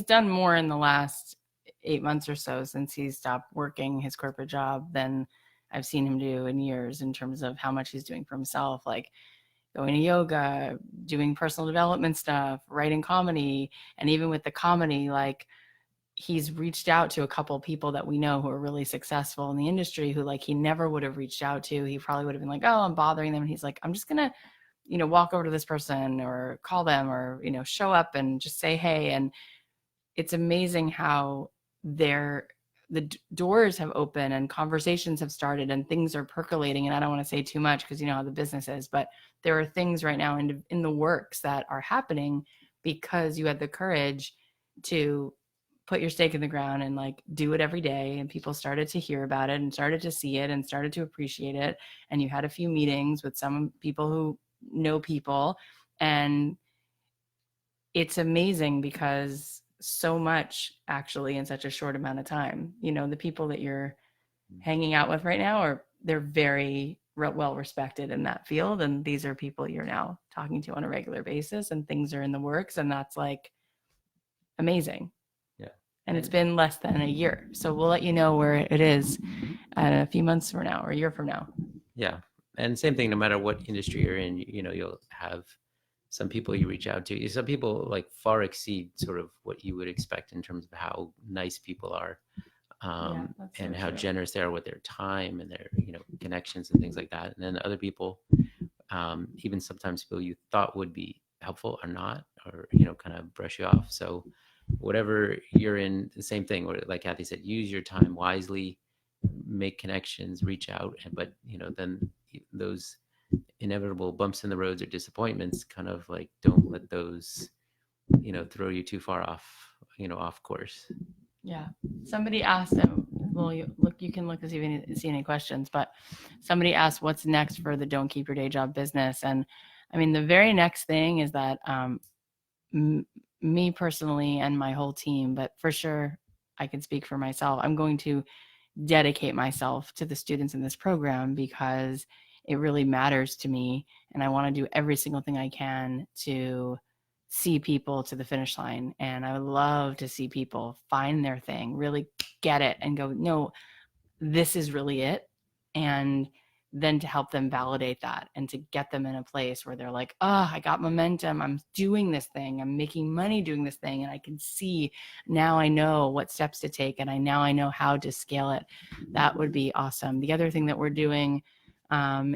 done more in the last 8 months or so, since he stopped working his corporate job, than I've seen him do in years, in terms of how much he's doing for himself, like going to yoga, doing personal development stuff, writing comedy. And even with the comedy, like, he's reached out to a couple of people that we know who are really successful in the industry, who, like, he never would have reached out to. He probably would have been like, oh, I'm bothering them. And he's like, I'm just going to, walk over to this person or call them, or, show up and just say, hey. And it's amazing how their doors have opened and conversations have started and things are percolating. And I don't want to say too much because you know how the business is, but there are things right now in the works that are happening because you had the courage to put your stake in the ground and like do it every day, and people started to hear about it and started to see it and started to appreciate it, and you had a few meetings with some people who know people, and it's amazing because so much actually in such a short amount of time. You know, the people that you're hanging out with right now are they're very well respected in that field, and these are people you're now talking to on a regular basis, and things are in the works, and that's like amazing. Yeah. And it's And been less than a year, so we'll let you know where it is a few months from now or a year from now. yeah. And same thing, no matter what industry you're in, you'll have some people you reach out to. Some people like far exceed sort of what you would expect in terms of how nice people are, Yeah, that's so and how true. generous they are with their time and their connections and things like that. And then other people, even sometimes people you thought would be helpful are not, or kind of brush you off. So whatever you're in, the same thing. Or like Kathy said, use your time wisely, make connections, reach out, but then those inevitable bumps in the roads or disappointments, kind of like don't let those throw you too far off course. Yeah. Somebody asked, well, you can look to see if you see any questions, but somebody asked what's next for the Don't Keep Your Day Job business. And I mean, the very next thing is that me personally and my whole team, but for sure I can speak for myself, I'm going to dedicate myself to the students in this program because it really matters to me. And I want to do every single thing I can to see people to the finish line. And I would love to see people find their thing, really get it and go, no, this is really it. And then to help them validate that and to get them in a place where they're like, oh, I got momentum. I'm doing this thing. I'm making money doing this thing. And I can see now I know what steps to take, and I know how to scale it. That would be awesome. The other thing that we're doing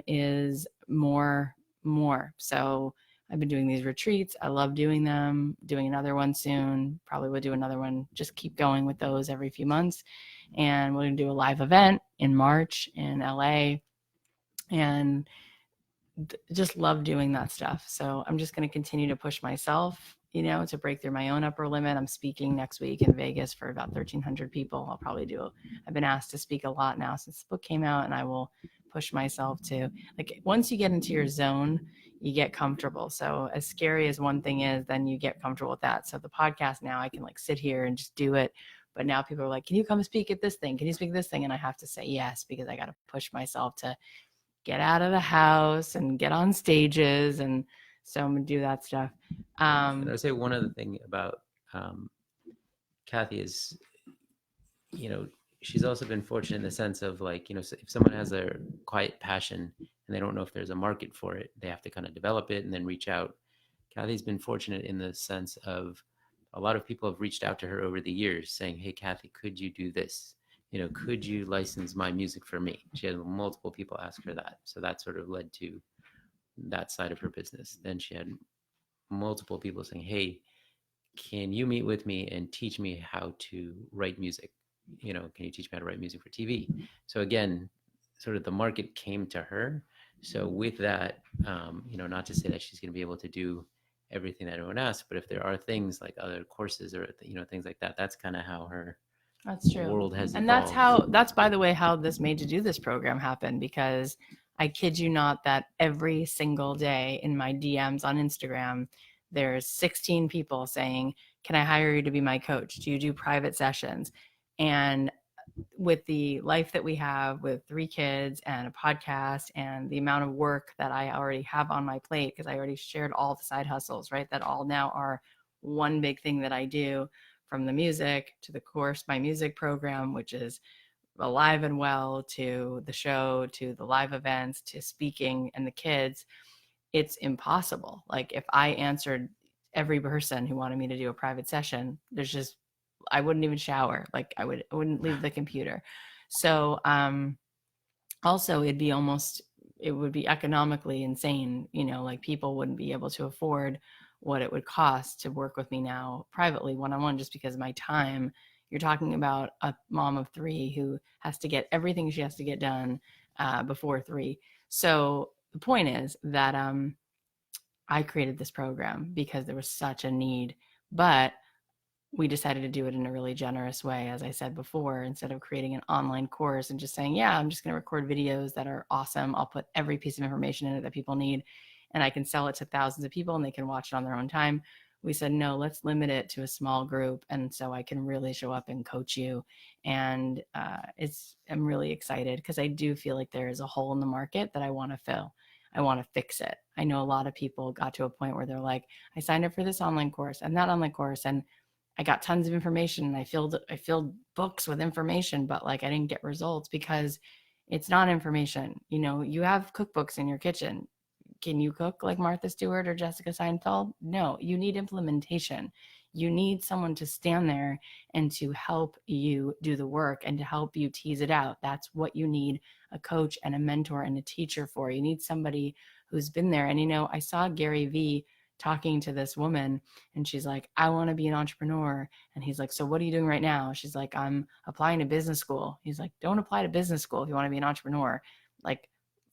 is more. So I've been doing these retreats. I love doing them, doing another one soon. Probably will do another one. Just keep going with those every few months. And we're going to do a live event in March in LA, and just love doing that stuff. So I'm just going to continue to push myself, to break through my own upper limit. I'm speaking next week in Vegas for about 1,300 people. I'll probably I've been asked to speak a lot now since the book came out, and I will push myself to, like, once you get into your zone, you get comfortable. So as scary as one thing is, then you get comfortable with that. So the podcast now, I can like sit here and just do it. But now people are like, can you come speak at this thing? Can you speak at this thing? And I have to say yes, because I got to push myself to get out of the house and get on stages. And so I'm going to do that stuff. And I would say one other thing about Kathy is, she's also been fortunate in the sense of like, if someone has a quiet passion and they don't know if there's a market for it, they have to kind of develop it and then reach out. Kathy's been fortunate in the sense of a lot of people have reached out to her over the years saying, hey, Kathy, could you do this? Could you license my music for me? She had multiple people ask her that. So that sort of led to that side of her business. Then she had multiple people saying, hey, can you meet with me and teach me how to write music? Can you teach me how to write music for TV? So again, sort of the market came to her. So with that, not to say that she's going to be able to do everything that everyone asks, but if there are things like other courses or things like that, that's kind of how her That's true. world has And evolved. that's by the way, how this Made to Do This program happened, because I kid you not that every single day in my DMs on Instagram, there's 16 people saying, can I hire you to be my coach? Do you do private sessions? And with the life that we have with 3 kids and a podcast and the amount of work that I already have on my plate, because I already shared all the side hustles, right? That all now are one big thing that I do, from the music to the course, my music program, which is alive and well, to the show, to the live events, to speaking and the kids. It's impossible. Like if I answered every person who wanted me to do a private session, I wouldn't even shower. Like I wouldn't leave the computer. So also it would be economically insane, like people wouldn't be able to afford what it would cost to work with me now privately one-on-one, just because my time You're talking about a mom of 3 who has to get everything she has to get done before 3. So the point is that I created this program because there was such a need, but we decided to do it in a really generous way. As I said before, instead of creating an online course and just saying, yeah, I'm just going to record videos that are awesome, I'll put every piece of information in it that people need, and I can sell it to thousands of people and they can watch it on their own time. We said, no, let's limit it to a small group. And so I can really show up and coach you. And I'm really excited because I do feel like there is a hole in the market that I want to fill. I want to fix it. I know a lot of people got to a point where they're like, I signed up for this online course and that online course, and I got tons of information and I filled books with information, but like I didn't get results because it's not information. You know, you have cookbooks in your kitchen. Can you cook like Martha Stewart or Jessica Seinfeld? No, you need implementation. You need someone to stand there and to help you do the work and to help you tease it out. That's what you need a coach and a mentor and a teacher for. You need somebody who's been there. And, you know, I saw Gary Vee talking to this woman and she's like, I want to be an entrepreneur. And he's like, so what are you doing right now? She's like, I'm applying to business school. He's like, don't apply to business school if you want to be an entrepreneur. Like,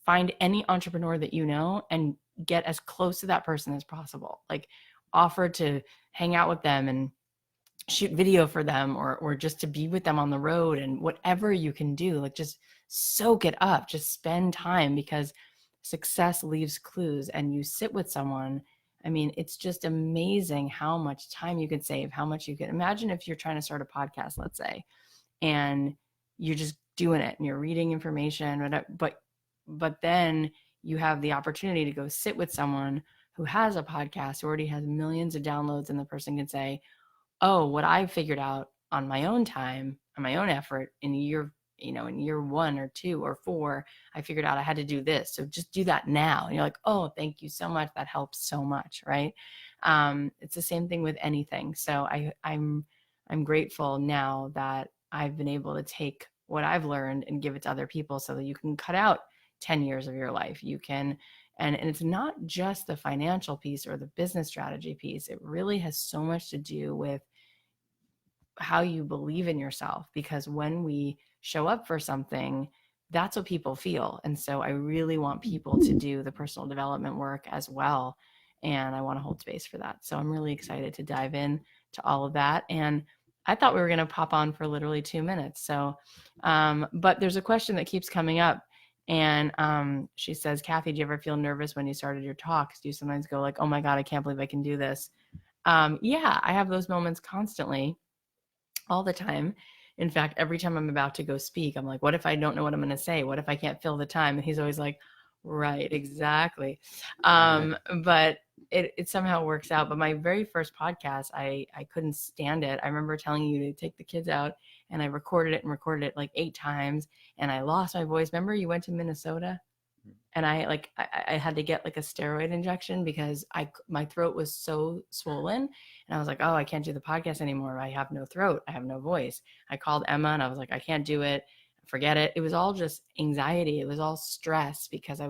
find any entrepreneur that you know and get as close to that person as possible. Like, offer to hang out with them and shoot video for them, or just to be with them on the road, and whatever you can do, like just soak it up, just spend time, because success leaves clues. And you sit with someone, I mean, it's just amazing how much time you can save, how much you can imagine. If you're trying to start a podcast, let's say, and you're just doing it and you're reading information, but then you have the opportunity to go sit with someone who has a podcast, who already has millions of downloads, and the person can say, oh, what I figured out on my own time, on my own effort in year 1 or 2 or 4, I figured out I had to do this. So just do that now. And you're like, oh, thank you so much. That helps so much. Right. It's the same thing with anything. So I'm grateful now that I've been able to take what I've learned and give it to other people, so that you can cut out 10 years of your life. You can, and it's not just the financial piece or the business strategy piece. It really has so much to do with how you believe in yourself, because when we show up for something, that's what people feel. And so I really want people to do the personal development work as well. And I want to hold space for that. So I'm really excited to dive in to all of that. And I thought we were going to pop on for literally 2 minutes. So, but there's a question that keeps coming up. And she says, Kathy, do you ever feel nervous when you started your talks? Do you sometimes go like, oh my God, I can't believe I can do this? Yeah, I have those moments constantly, all the time. In fact, every time I'm about to go speak, I'm like, what if I don't know what I'm going to say? What if I can't fill the time? And he's always like, right, exactly. But it somehow works out. But my very first podcast, I couldn't stand it. I remember telling you to take the kids out, and I recorded it like 8 times, and I lost my voice. Remember you went to Minnesota? And I had to get like a steroid injection because my throat was so swollen, and I was like, oh, I can't do the podcast anymore. I have no throat. I have no voice. I called Emma and I was like, I can't do it. Forget it. It was all just anxiety. It was all stress because I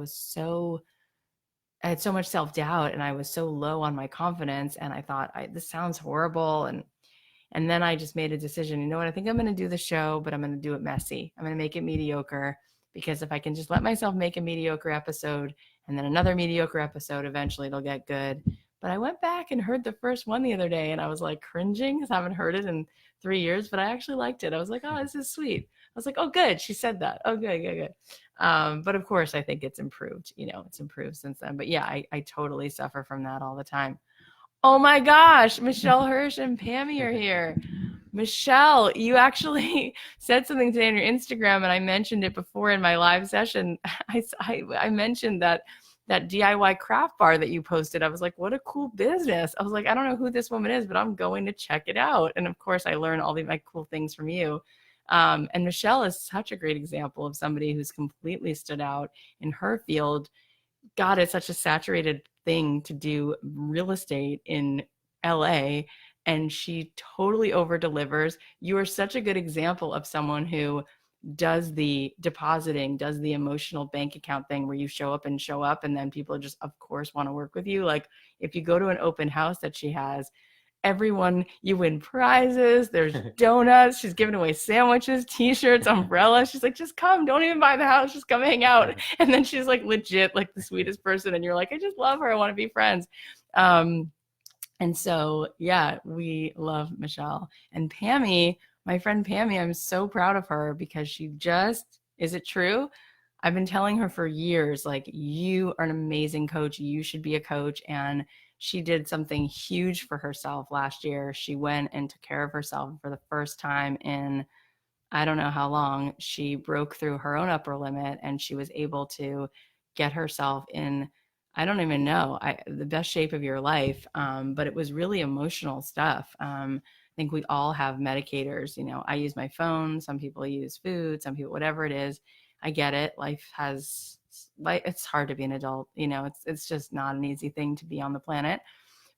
had so much self-doubt, and I was so low on my confidence, and I thought, this sounds horrible. And then I just made a decision. You know what? I think I'm going to do the show, but I'm going to do it messy. I'm going to make it mediocre, because if I can just let myself make a mediocre episode and then another mediocre episode, eventually it'll get good. But I went back and heard the first one the other day, and I was like cringing because I haven't heard it in 3 years, but I actually liked it. I was like, oh, this is sweet. I was like, oh, good. She said that. Oh, good. But of course, I think it's improved. It's improved since then. But yeah, I totally suffer from that all the time. Oh my gosh, Michelle Hirsch and Pammy are here. Michelle, you actually said something today on your Instagram, and I mentioned it before in my live session. I mentioned that DIY craft bar that you posted. I was like, what a cool business. I was like, I don't know who this woman is, but I'm going to check it out. And of course, I learn all my cool things from you. And Michelle is such a great example of somebody who's completely stood out in her field. God, it's such a saturated thing to do real estate in LA, and she totally over delivers. You are such a good example of someone who does the depositing, does the emotional bank account thing where you show up, and then people just, of course, want to work with you. Like if you go to an open house that she has, everyone, you win prizes. There's donuts. She's giving away sandwiches, t-shirts, umbrellas. She's like, just come. Don't even buy the house. Just come hang out. And then she's like legit like the sweetest person. And you're like, I just love her. I want to be friends. And so, yeah, we love Michelle. And Pammy, my friend Pammy, I'm so proud of her because she just, is it true? I've been telling her for years, like, you are an amazing coach. You should be a coach. And she did something huge for herself last year. She went and took care of herself for the first time in, I don't know how long. She broke through her own upper limit and she was able to get herself in, I don't even know, the best shape of your life. But it was really emotional stuff. I think we all have medicators. I use my phone. Some people use food, some people, whatever it is. I get it. It's hard to be an adult. It's just not an easy thing to be on the planet.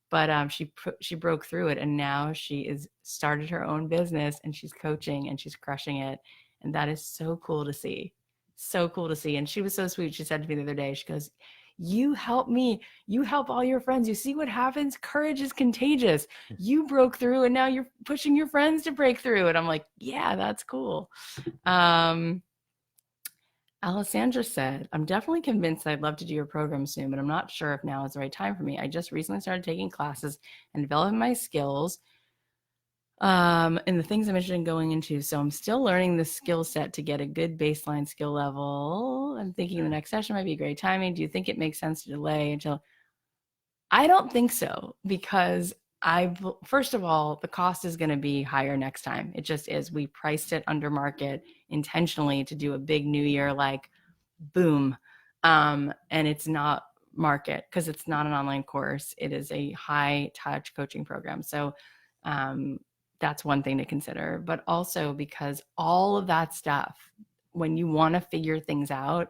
But she broke through it, and now she is started her own business, and she's coaching, and she's crushing it, and that is so cool to see. So cool to see. And she was so sweet. She said to me the other day, she goes, "You help me. You help all your friends. You see what happens? Courage is contagious. You broke through, and now you're pushing your friends to break through." And I'm like, yeah, that's cool. Alessandra said, "I'm definitely convinced I'd love to do your program soon, but I'm not sure if now is the right time for me. I just recently started taking classes and developing my skills and the things I'm interested in going into. So I'm still learning the skill set to get a good baseline skill level. I'm thinking the next session might be great timing. Do you think it makes sense to delay until?" I don't think so, because first of all, the cost is going to be higher next time. It just is. We priced it under market intentionally to do a big new year, like boom. And it's not market because it's not an online course. It is a high touch coaching program. So that's one thing to consider, but also because all of that stuff, when you want to figure things out,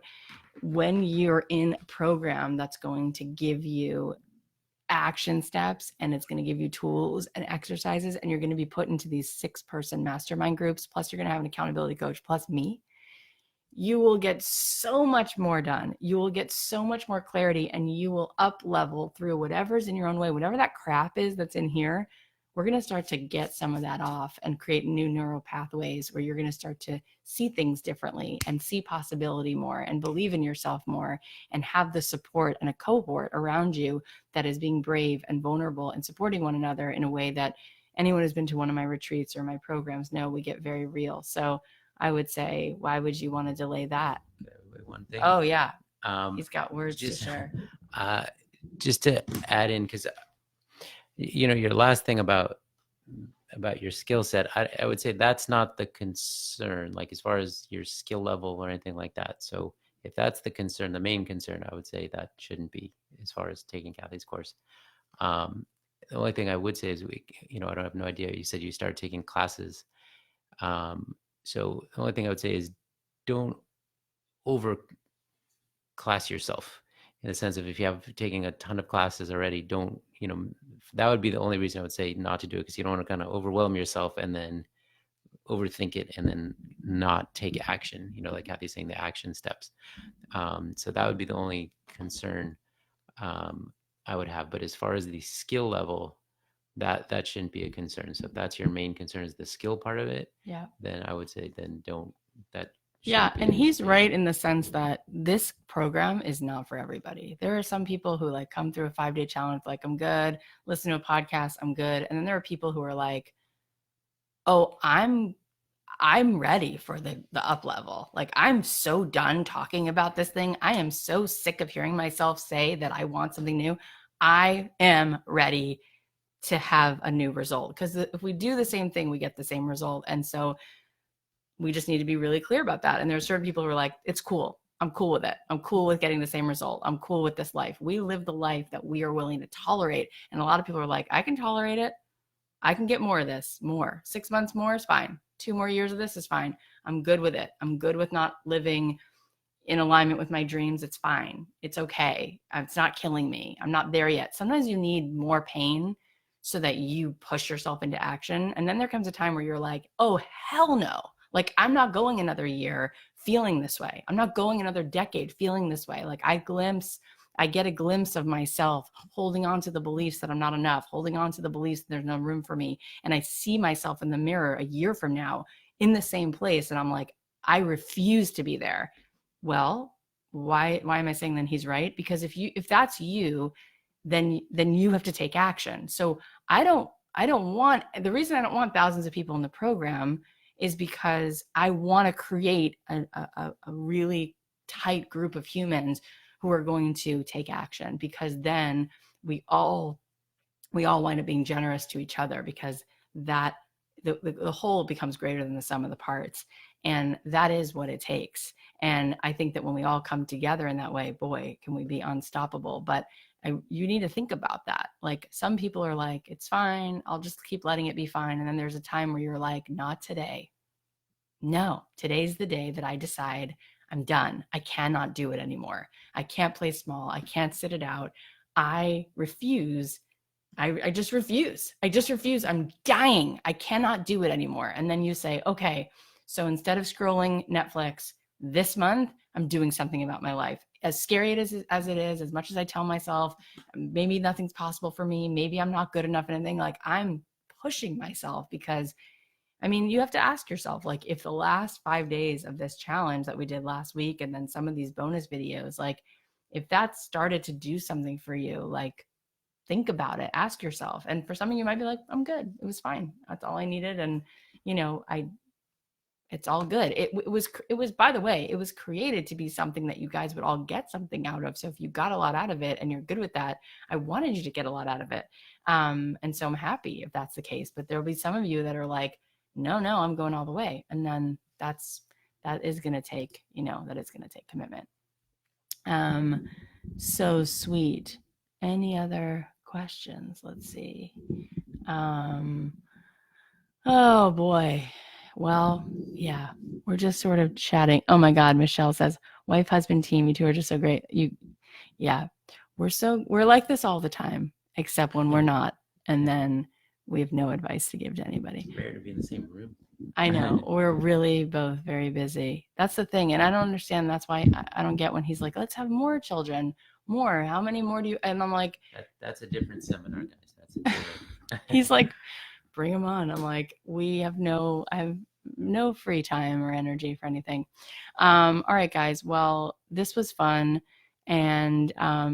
when you're in a program that's going to give you action steps and it's going to give you tools and exercises, and you're going to be put into these 6-person mastermind groups, plus you're going to have an accountability coach plus me, you will get so much more done. You will get so much more clarity, and you will up level through whatever's in your own way, whatever that crap is that's in here. We're going to start to get some of that off and create new neural pathways where you're going to start to see things differently and see possibility more and believe in yourself more and have the support and a cohort around you that is being brave and vulnerable and supporting one another in a way that anyone who's been to one of my retreats or my programs know we get very real. So I would say, why would you want to delay that? One thing. Oh, yeah. He's got words to share. Just to add in, because your last thing about your skill set, I would say that's not the concern, like as far as your skill level or anything like that. So if that's the concern, the main concern, I would say that shouldn't be as far as taking Kathy's course. The only thing I would say is I don't have no idea. You said you started taking classes. So the only thing I would say is don't overclass yourself, in the sense of, if you have taking a ton of classes already, don't, that would be the only reason I would say not to do it, because you don't want to kind of overwhelm yourself and then overthink it and then not take action, like Kathy's saying, the action steps. So that would be the only concern I would have. But as far as the skill level, that shouldn't be a concern. So if that's your main concern, is the skill part of it, yeah, then I would say then don't. That yeah, and he's right in the sense that this program is not for everybody. There are some people who like come through a 5-day challenge like, I'm good, listen to a podcast, I'm good. And then there are people who are like, oh, I'm ready for the up level. Like, I'm so done talking about this thing. I am so sick of hearing myself say that I want something new. I am ready to have a new result, because if we do the same thing, we get the same result. And so we just need to be really clear about that. And there are certain people who are like, it's cool. I'm cool with it. I'm cool with getting the same result. I'm cool with this life. We live the life that we are willing to tolerate. And a lot of people are like, I can tolerate it. I can get more of this, more. 6 months more is fine. 2 more years of this is fine. I'm good with it. I'm good with not living in alignment with my dreams. It's fine. It's okay. It's not killing me. I'm not there yet. Sometimes you need more pain so that you push yourself into action. And then there comes a time where you're like, oh, hell no. Like, I'm not going another year feeling this way. I'm not going another decade feeling this way. Like, I glimpse I get a glimpse of myself holding on to the beliefs that I'm not enough, holding on to the beliefs that there's no room for me. And I see myself in the mirror a year from now in the same place. And I'm like, I refuse to be there. Well, why am I saying then he's right? Because if that's you, then you have to take action. So I don't want, the reason I don't want thousands of people in the program is because I want to create a really tight group of humans who are going to take action, because then we all wind up being generous to each other, because that the whole becomes greater than the sum of the parts. And that is what it takes. And I think that when we all come together in that way, boy, can we be unstoppable. But you need to think about that. Like, some people are like, it's fine, I'll just keep letting it be fine. And then there's a time where you're like, not today. No, today's the day that I decide I'm done. I cannot do it anymore. I can't play small. I can't sit it out. I refuse. I just refuse. I just refuse. I'm dying. I cannot do it anymore. And then you say, okay, so instead of scrolling Netflix this month, I'm doing something about my life. As scary as it is, as much as I tell myself, maybe nothing's possible for me, maybe I'm not good enough at anything, like, I'm pushing myself. Because I mean, you have to ask yourself, like, if the last 5 days of this challenge that we did last week, and then some of these bonus videos, like, if that started to do something for you, like, think about it, ask yourself. And for some of you might be like, I'm good. It was fine. That's all I needed. And, it's all good. It was, by the way, it was created to be something that you guys would all get something out of. So if you got a lot out of it and you're good with that, I wanted you to get a lot out of it. And so I'm happy if that's the case. But there'll be some of you that are like, no, I'm going all the way. And then that is going to take, that is going to take commitment. So sweet. Any other questions? Let's see. Oh boy. Well, yeah, we're just sort of chatting. Oh my God, Michelle says, wife, husband, team, you two are just so great. Yeah, we're like this all the time, except when we're not. And then we have no advice to give to anybody. It's rare to be in the same room. I know. We're really both very busy. That's the thing. And I don't understand. That's why I don't get when he's like, let's have more children. More. How many more do you? And I'm like, that's a different seminar, guys. That's a different. He's like, bring them on. I'm like, I have no free time or energy for anything. All right, guys. Well, this was fun. And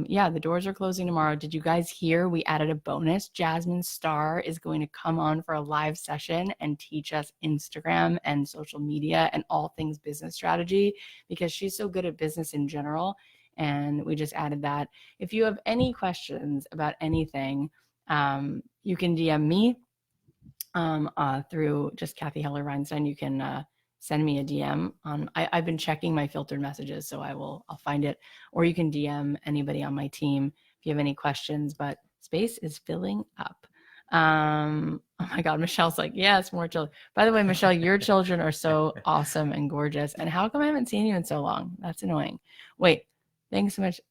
yeah, the doors are closing tomorrow. Did you guys hear? We added a bonus. Jasmine Star is going to come on for a live session and teach us Instagram and social media and all things business strategy, because she's so good at business in general. And we just added that. If you have any questions about anything, you can DM me through just Kathy Heller Reinstein. You can send me a DM on, I've been checking my filtered messages, so I'll find it. Or you can DM anybody on my team if you have any questions, but space is filling up. Oh my God, Michelle's like, yes, more children. By the way, Michelle, your children are so awesome and gorgeous. And how come I haven't seen you in so long? That's annoying. Wait, thanks so much.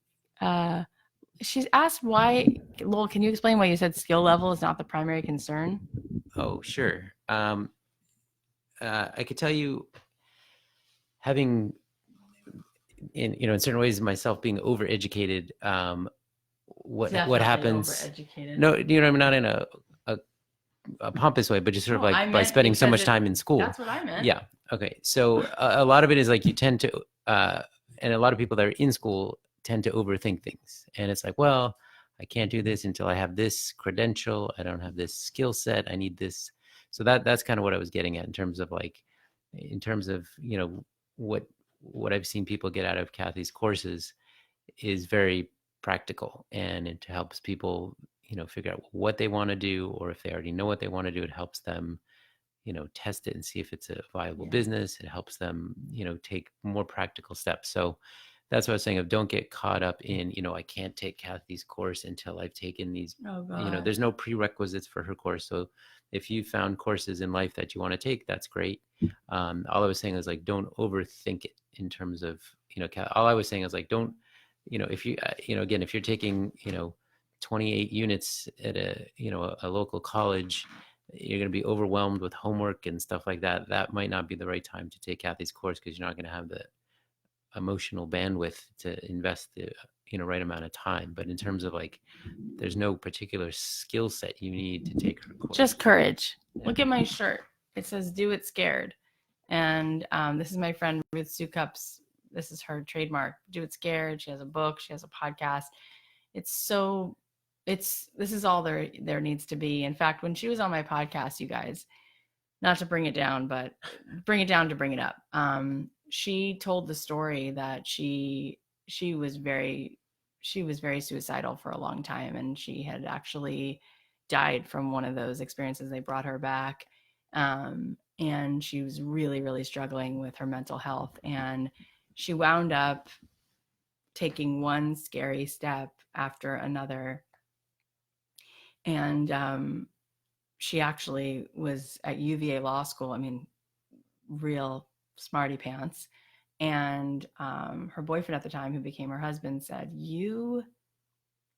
She's asked why, Lowell, can you explain why you said skill level is not the primary concern? Oh, sure. I could tell you, having in certain ways myself being overeducated, what happens? No, I'm not in a pompous way, but just sort of like by spending so much time in school. That's what I meant. Yeah. Okay. So a lot of it is like you tend to, and a lot of people that are in school tend to overthink things, and it's like, well, I can't do this until I have this credential. I don't have this skill set. I need this. So that's kind of what I was getting at in terms of what I've seen people get out of Kathy's courses is very practical, and it helps people, figure out what they want to do, or if they already know what they want to do, it helps them, test it and see if it's a viable business. It helps them, take more practical steps. So that's what I was saying, of don't get caught up in, I can't take Kathy's course until I've taken these, there's no prerequisites for her course. So if you found courses in life that you want to take, that's great. All I was saying is like, don't overthink it in terms of, all I was saying is like, don't, if you, again, if you're taking, 28 units at a local college, you're going to be overwhelmed with homework and stuff like that. That might not be the right time to take Kathy's course, because you're not going to have the emotional bandwidth to invest the right amount of time. But in terms of like, there's no particular skill set you need to take her course. Just courage. Yeah. Look at my shirt. It says "Do it scared," and this is my friend Ruth Sukup's. This is her trademark. Do it scared. She has a book. She has a podcast. It's so. It's this is all there needs to be. In fact, when she was on my podcast, you guys, not to bring it down, but bring it down to bring it up. She told the story that she was very suicidal for a long time, and she had actually died from one of those experiences. They brought her back, and she was really struggling with her mental health, and she wound up taking one scary step after another, and she actually was at UVA Law School. I mean, real smarty pants. And her boyfriend at the time, who became her husband, said, "You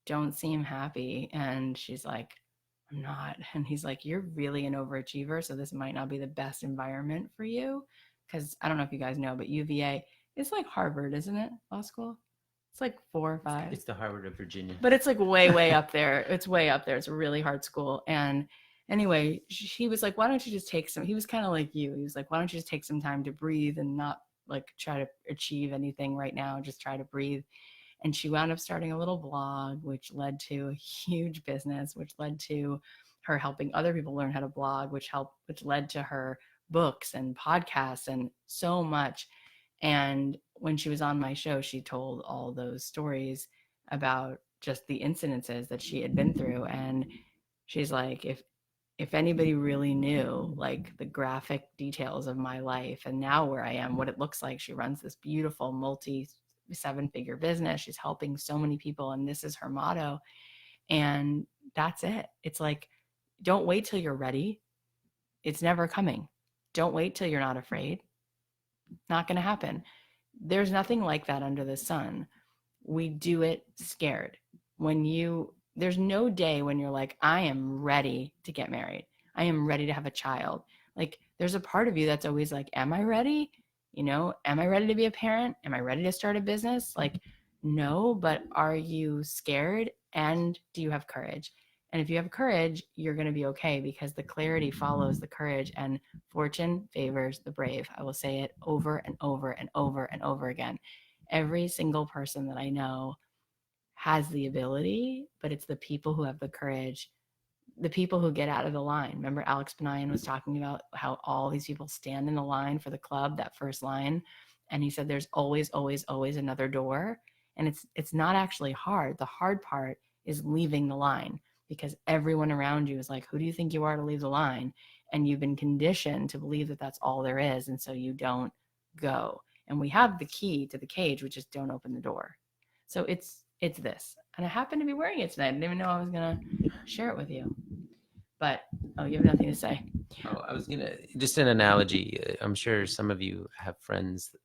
don't seem happy." And she's like, "I'm not." And he's like, "You're really an overachiever, so this might not be the best environment for you." Because I don't know if you guys know, but UVA is like Harvard, isn't it? Law school. It's like 4 or 5. It's the Harvard of Virginia. But it's like way up there. It's way up there. It's a really hard school. And anyway, he was like, "Why don't you just take some?" He was kind of like you. He was like, "Why don't you just take some time to breathe and not like try to achieve anything right now? Just try to breathe." And she wound up starting a little blog, which led to a huge business, which led to her helping other people learn how to blog, which led to her books and podcasts and so much. And when she was on my show, she told all those stories about just the incidences that she had been through. And she's like, if anybody really knew like the graphic details of my life and now where I am, what it looks like. She runs this beautiful multi 7-figure business. She's helping so many people, and this is her motto. And that's it. It's like, don't wait till you're ready. It's never coming. Don't wait till you're not afraid. Not going to happen. There's nothing like that under the sun. We do it scared. There's no day when you're like, I am ready to get married. I am ready to have a child. Like, there's a part of you that's always like, am I ready? Am I ready to be a parent? Am I ready to start a business? Like, no, but are you scared? And do you have courage? And if you have courage, you're going to be okay, because the clarity follows the courage, and fortune favors the brave. I will say it over and over and over and over again. Every single person that I know has the ability, but it's the people who have the courage, the people who get out of the line. Remember, Alex Benayan was talking about how all these people stand in the line for the club, that first line. And he said, there's always, always, always another door. And it's not actually hard. The hard part is leaving the line, because everyone around you is like, who do you think you are to leave the line? And you've been conditioned to believe that that's all there is. And so you don't go. And we have the key to the cage. We just don't open the door. So it's this. And I happen to be wearing it tonight. I didn't even know I was going to share it with you. But, you have nothing to say. Oh, I was going to, just an analogy. I'm sure some of you have friends,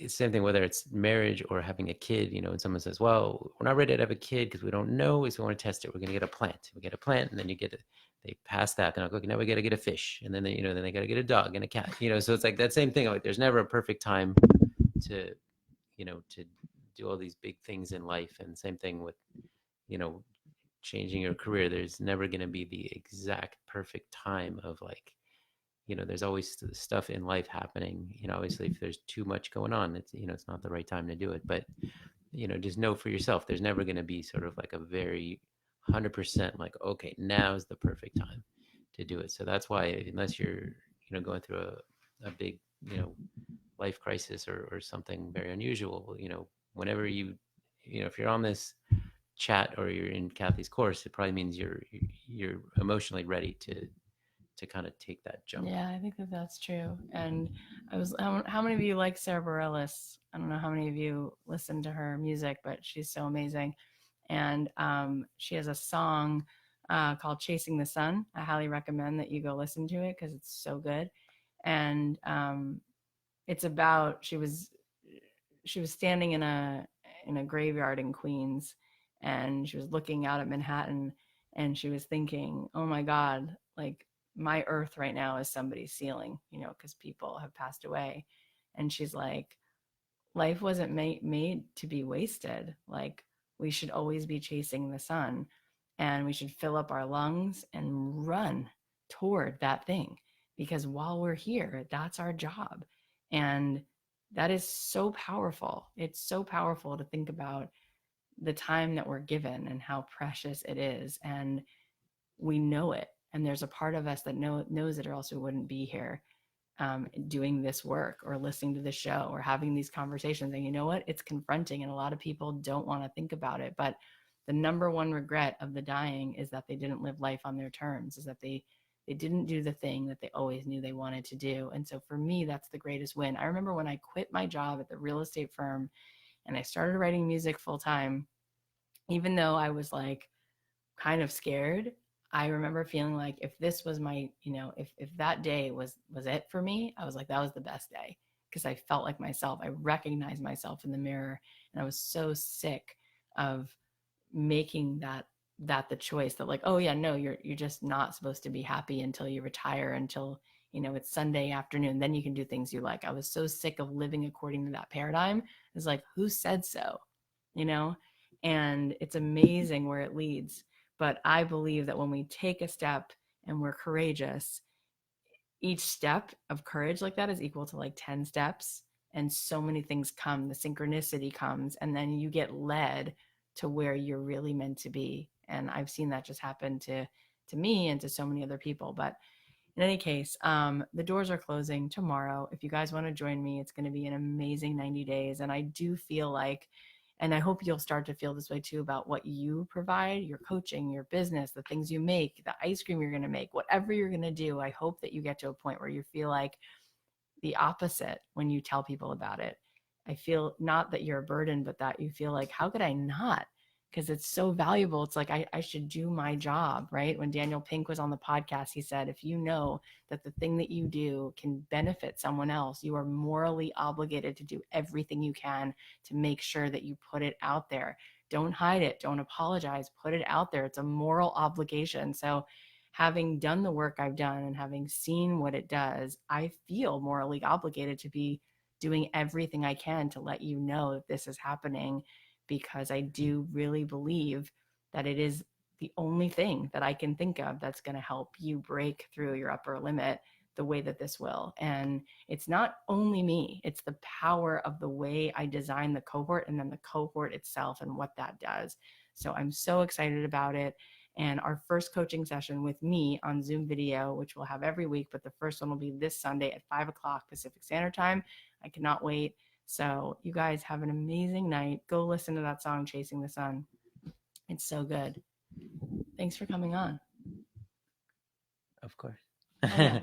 same thing, whether it's marriage or having a kid, and someone says, well, we're not ready to have a kid because we don't know, so we want to test it. We're going to get a plant. We get a plant, and then they pass that. They're like, okay, now we got to get a fish. And then then they got to get a dog and a cat, so it's like that same thing. Like, there's never a perfect time to, to do all these big things in life. And same thing with, changing your career. There's never going to be the exact perfect time of like, there's always stuff in life happening. Obviously, if there's too much going on, it's not the right time to do it. But, just know for yourself, there's never going to be sort of like a very 100% like, okay, now's the perfect time to do it. So that's why, unless you're, going through a big, life crisis or something very unusual, whenever if you're on this chat or you're in Kathy's course, it probably means you're emotionally ready to kind of take that jump. Yeah, I think that's true. And how many of you like Sarah Bareilles? I don't know how many of you listen to her music, but she's so amazing. And she has a song called Chasing the Sun. I highly recommend that you go listen to it, because it's so good. And it's about, she was standing in a graveyard in Queens, and she was looking out at Manhattan, and she was thinking, oh my God, like, my earth right now is somebody's ceiling, because people have passed away. And she's like, life wasn't made to be wasted. Like, we should always be chasing the sun, and we should fill up our lungs and run toward that thing, because while we're here, that's our job. And that is so powerful. It's so powerful to think about the time that we're given and how precious it is. And we know it. And there's a part of us that knows it, or else we wouldn't be here doing this work or listening to the show or having these conversations. And you know what? It's confronting, and a lot of people don't want to think about it. But the number one regret of the dying is that they didn't live life on their terms, is that they didn't do the thing that they always knew they wanted to do. And so for me, that's the greatest win. I remember when I quit my job at the real estate firm and I started writing music full time, even though I was like kind of scared. I remember feeling like if this was my, if that day was it for me, I was like, that was the best day, because I felt like myself. I recognized myself in the mirror, and I was so sick of making that the choice that, like, oh yeah, no, you're just not supposed to be happy until you retire, until it's Sunday afternoon, then you can do things you like. I was so sick of living according to that paradigm. It's like, who said so? you know and it's amazing where it leads. But I believe that when we take a step and we're courageous, each step of courage like that is equal to like 10 steps. And so many things come, the synchronicity comes, and then you get led to where you're really meant to be. And I've seen that just happen to me and to so many other people. But in any case, the doors are closing tomorrow. If you guys want to join me, it's going to be an amazing 90 days. And I do feel like, and I hope you'll start to feel this way too, about what you provide, your coaching, your business, the things you make, the ice cream you're going to make, whatever you're going to do. I hope that you get to a point where you feel like the opposite when you tell people about it. I feel not that you're a burden, but that you feel like, how could I not? Because it's so valuable. It's like, I should do my job, right? When Daniel Pink was on the podcast, he said, if you know that the thing that you do can benefit someone else, you are morally obligated to do everything you can to make sure that you put it out there. Don't hide it. Don't apologize. Put it out there. It's a moral obligation. So having done the work I've done and having seen what it does, I feel morally obligated to be doing everything I can to let you know that this is happening, because I do really believe that it is the only thing that I can think of that's going to help you break through your upper limit the way that this will. And it's not only me, it's the power of the way I design the cohort, and then the cohort itself and what that does. So I'm so excited about it. And our first coaching session with me on Zoom video, which we'll have every week, but the first one will be this Sunday at 5 o'clock Pacific Standard Time. I cannot wait. So you guys have an amazing night. Go listen to that song, Chasing the Sun. It's so good. Thanks for coming on. Of course. Oh, yeah.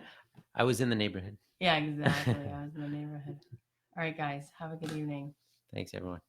I was in the neighborhood. Yeah, exactly. I was in the neighborhood. All right, guys. Have a good evening. Thanks, everyone.